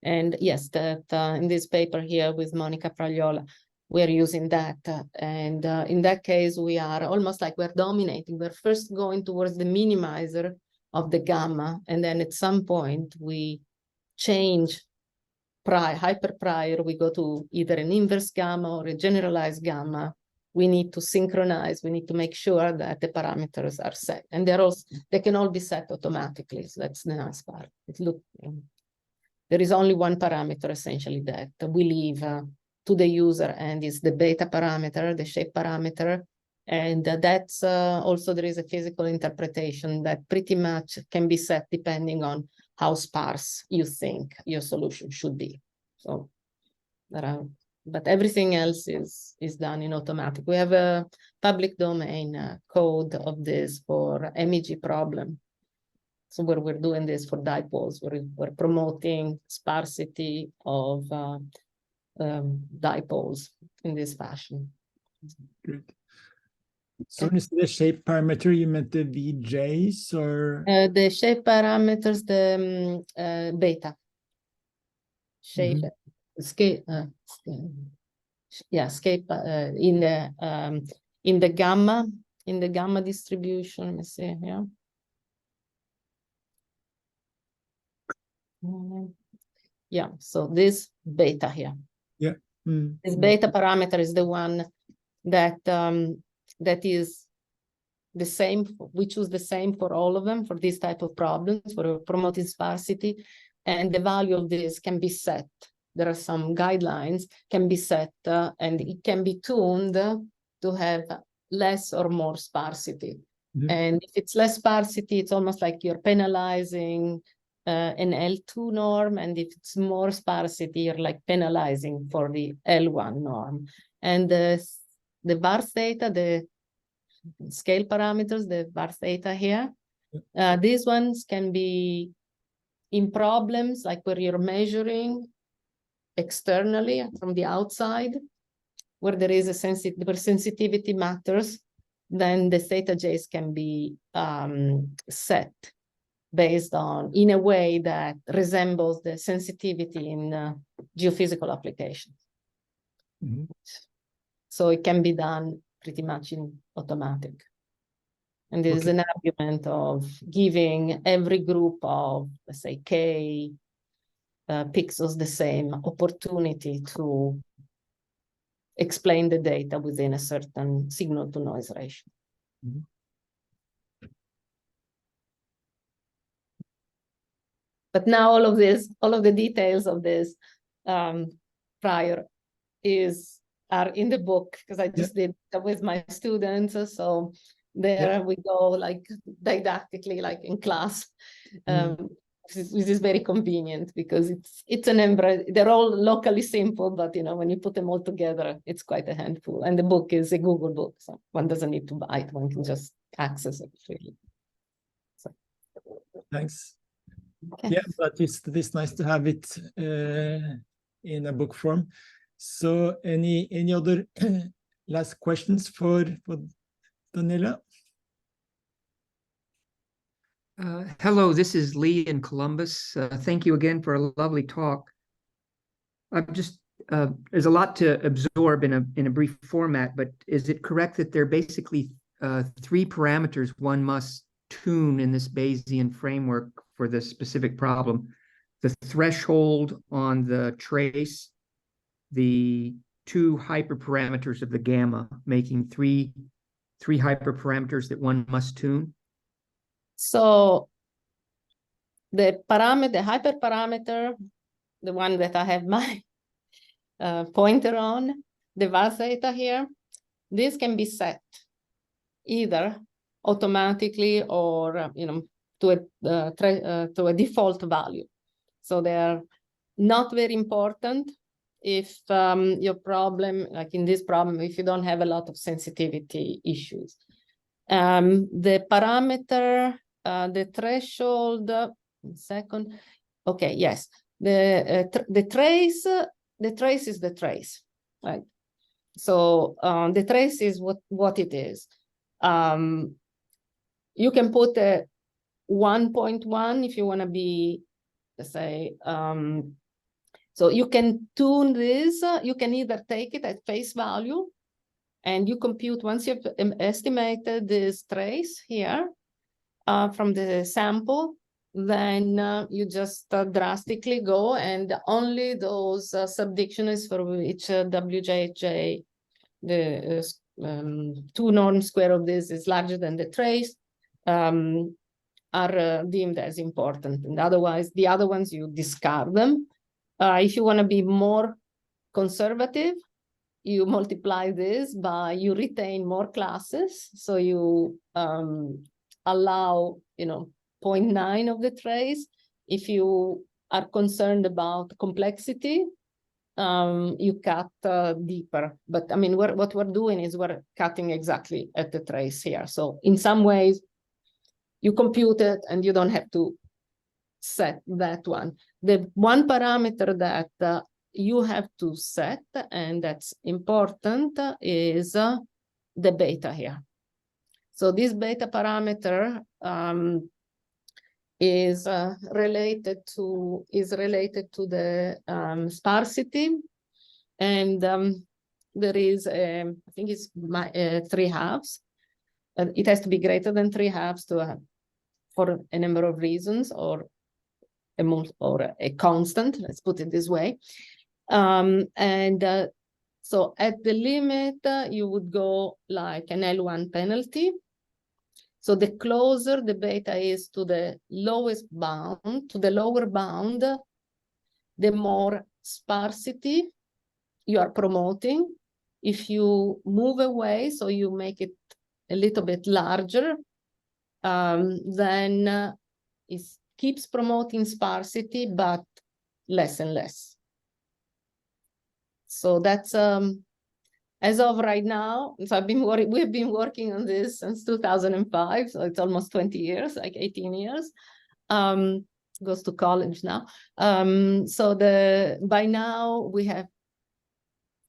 And yes, that in this paper here with Monica Pragliola, we're using that. And in that case, we are almost like we're dominating. We're first going towards the minimizer of the gamma. And then at some point, we change hyper prior. We go to either an inverse gamma or a generalized gamma. We need to synchronize. We need to make sure that the parameters are set. And they can all be set automatically. So that's the nice part. There is only one parameter essentially that we leave to the user, and it's the beta parameter, the shape parameter. And that's also, there is a physical interpretation that pretty much can be set depending on how sparse you think your solution should be. So but everything else is done in automatic. We have a public domain code of this for MEG problem. So where we're doing this for dipoles, we're promoting sparsity of dipoles in this fashion. Good. So when you say the shape parameter, you meant the VJs or? The shape parameters, the beta. Shape, scale, yeah, scale in the gamma distribution. Let me see, yeah. Yeah, so this beta here. Yeah. This beta parameter is the one that that is the same. We choose the same for all of them for this type of problems for promoting sparsity, and the value of this can be set. There are some guidelines can be set, and it can be tuned to have less or more sparsity. And if it's less sparsity, it's almost like you're penalizing an L2 norm, and if it's more sparsity, you're like penalizing for the L1 norm. And the var's theta, the scale parameters, the var's theta here, these ones can be in problems like where you're measuring externally from the outside, where there is where sensitivity matters, then the theta j's can be set based on, in a way that resembles the sensitivity in geophysical applications. So it can be done pretty much in automatic. And there is an argument of giving every group of, let's say, K pixels the same opportunity to explain the data within a certain signal to noise ratio. But now all of the details of this prior are in the book, because I just did that with my students. So there we go, like didactically, like in class. This is very convenient because it's an they're all locally simple, but when you put them all together, it's quite a handful. And the book is a Google book, so one doesn't need to buy it; one can just access it freely. So. Thanks. Okay. Yeah, but it's nice to have it in a book form. So any other last questions for Daniela? Hello, this is Lee in Columbus. Thank you again for a lovely talk. I'm just there's a lot to absorb in a brief format, but is it correct that there are basically three parameters one must tune in this Bayesian framework for this specific problem? The threshold on the trace, the two hyperparameters of the gamma, making three hyperparameters that one must tune. So the hyperparameter, the one that I have my pointer on, the var theta here, this can be set either automatically or to a default value. So they are not very important if your problem, like in this problem, if you don't have a lot of sensitivity issues. The parameter, the threshold, second. Okay, yes, the trace is the trace, right? So the trace is what it is. You can put a 1.1 if you want to be, let's say, so you can tune this. You can either take it at face value and you compute, once you've estimated this trace here from the sample, then you just drastically go, and only those subdictionaries for which WJJ, the 2 norm square of this is larger than the trace, are deemed as important. And otherwise, the other ones, you discard them. If you want to be more conservative, you multiply this by, you retain more classes. So you allow, 0.9 of the trace. If you are concerned about complexity, you cut deeper. But I mean, what we're doing is we're cutting exactly at the trace here. So in some ways, you compute it and you don't have to set that one. The one parameter that you have to set, and that's important, is the beta here. So this beta parameter is related to the sparsity, and there is I think it's 3/2. It has to be greater than 3/2 for a number of reasons, or a constant. Let's put it this way. So at the limit, you would go like an L1 penalty. So the closer the beta is to the lowest bound, to the lower bound, the more sparsity you are promoting. If you move away, so you make it a little bit larger, then it keeps promoting sparsity, but less and less. So that's as of right now. So we've been working on this since 2005. So it's almost 20 years, like 18 years. Goes to college now. So by now we have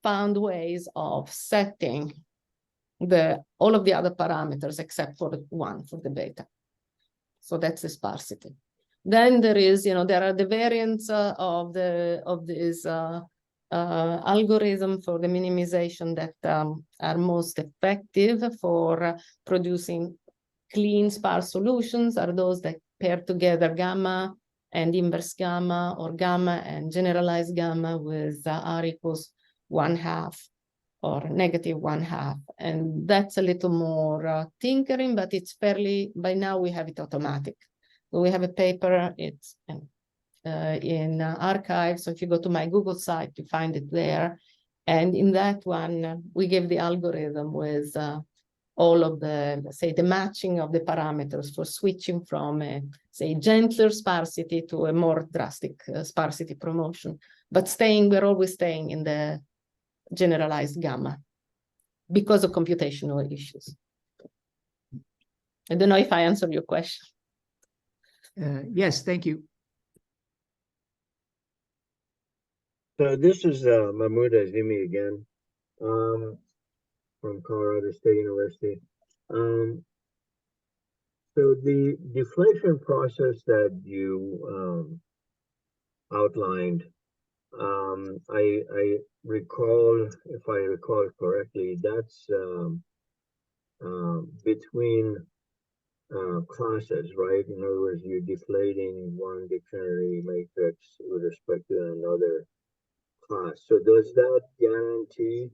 found ways of setting all of the other parameters except for one, for the beta. So that's the sparsity. Then there is, there are the variants of this algorithm for the minimization that are most effective for producing clean sparse solutions, are those that pair together gamma and inverse gamma, or gamma and generalized gamma with R equals 1/2 or -1/2. And that's a little more tinkering, but it's fairly, by now we have it automatic. So we have a paper, it's in archives. So if you go to my Google site, you find it there. And in that one, we give the algorithm with all of the, let's say, the matching of the parameters for switching from a, say, gentler sparsity to a more drastic sparsity promotion. But we're always staying in the generalized gamma because of computational issues. I don't know if I answered your question. Yes, thank you. So this is Mahmoud Azimi again, from Colorado State University. So the deflation process that you outlined, I recall, if I recall correctly, that's between classes, right? In other words, you're deflating one dictionary matrix with respect to another class. So does that guarantee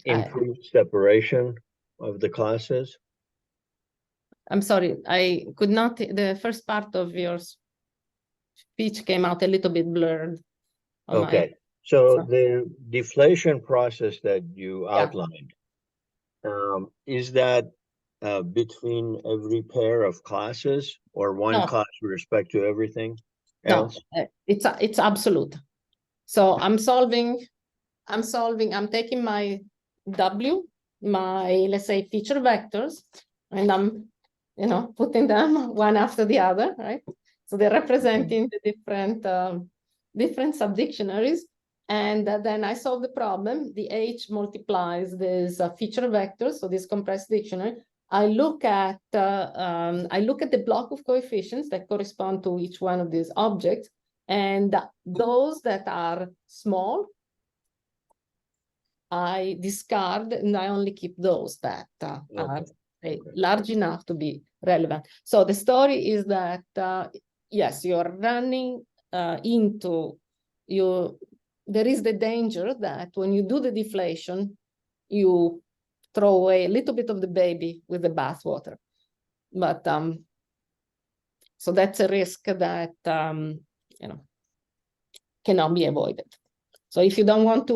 improved separation of the classes? I'm sorry, I could not, the first part of your speech came out a little bit blurred. Okay, so the deflation process that you outlined, is that between every pair of classes or one class with respect to everything else? No, it's absolute. So I'm taking my W, my, let's say, feature vectors, and I'm, putting them one after the other, right? So they're representing the different subdictionaries. And then I solve the problem. The H multiplies this feature vector, so this compressed dictionary. I look at the block of coefficients that correspond to each one of these objects, and those that are small, I discard, and I only keep those that are large enough to be relevant. So the story is that yes, you're running into there is the danger that when you do the deflation, you throw away a little bit of the baby with the bathwater. But so that's a risk that cannot be avoided. So if you want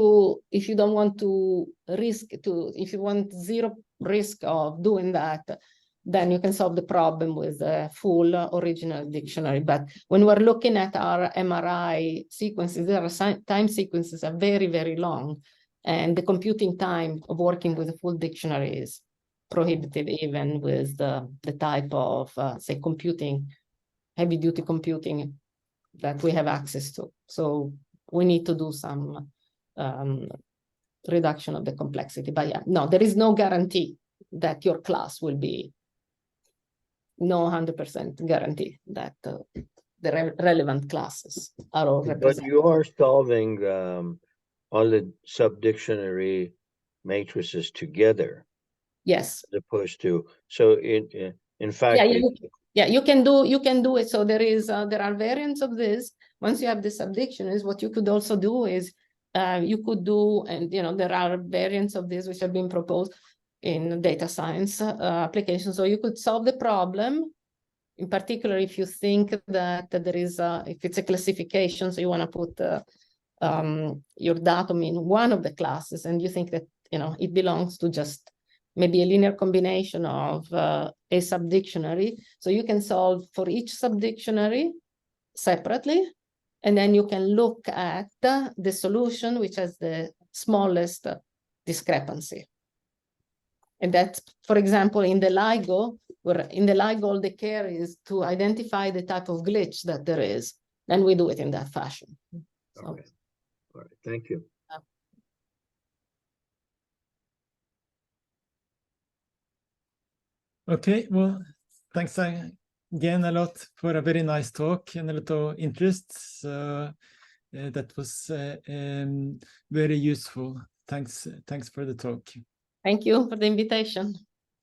zero risk of doing that, then you can solve the problem with a full original dictionary. But when we're looking at our MRI sequences, their time sequences are very, very long. And the computing time of working with a full dictionary is prohibitive, even with the type of, say, heavy duty computing that we have access to. So we need to do some reduction of the complexity. But yeah, no, there is no guarantee that your class will be, no 100% guarantee that the relevant classes are all represented. But you are solving all the subdictionary matrices together. Yes. As opposed to, so in fact, you can do it. So there are variants of this. Once you have the subdictionaries, what you could also do is you could do, and there are variants of this which have been proposed in data science applications. So you could solve the problem, in particular if you think that there is if it's a classification, so you want to put your datum in one of the classes, and you think that it belongs to just maybe a linear combination of a subdictionary. So you can solve for each subdictionary separately, and then you can look at the solution which has the smallest discrepancy. And that's, for example, in the LIGO, where in the LIGO all the care is to identify the type of glitch that there is. Then we do it in that fashion. So. Okay. All right. Thank you. Okay, well, thanks again a lot for a very nice talk and a lot of interest. So that was very useful. Thanks for the talk. Thank you for the invitation.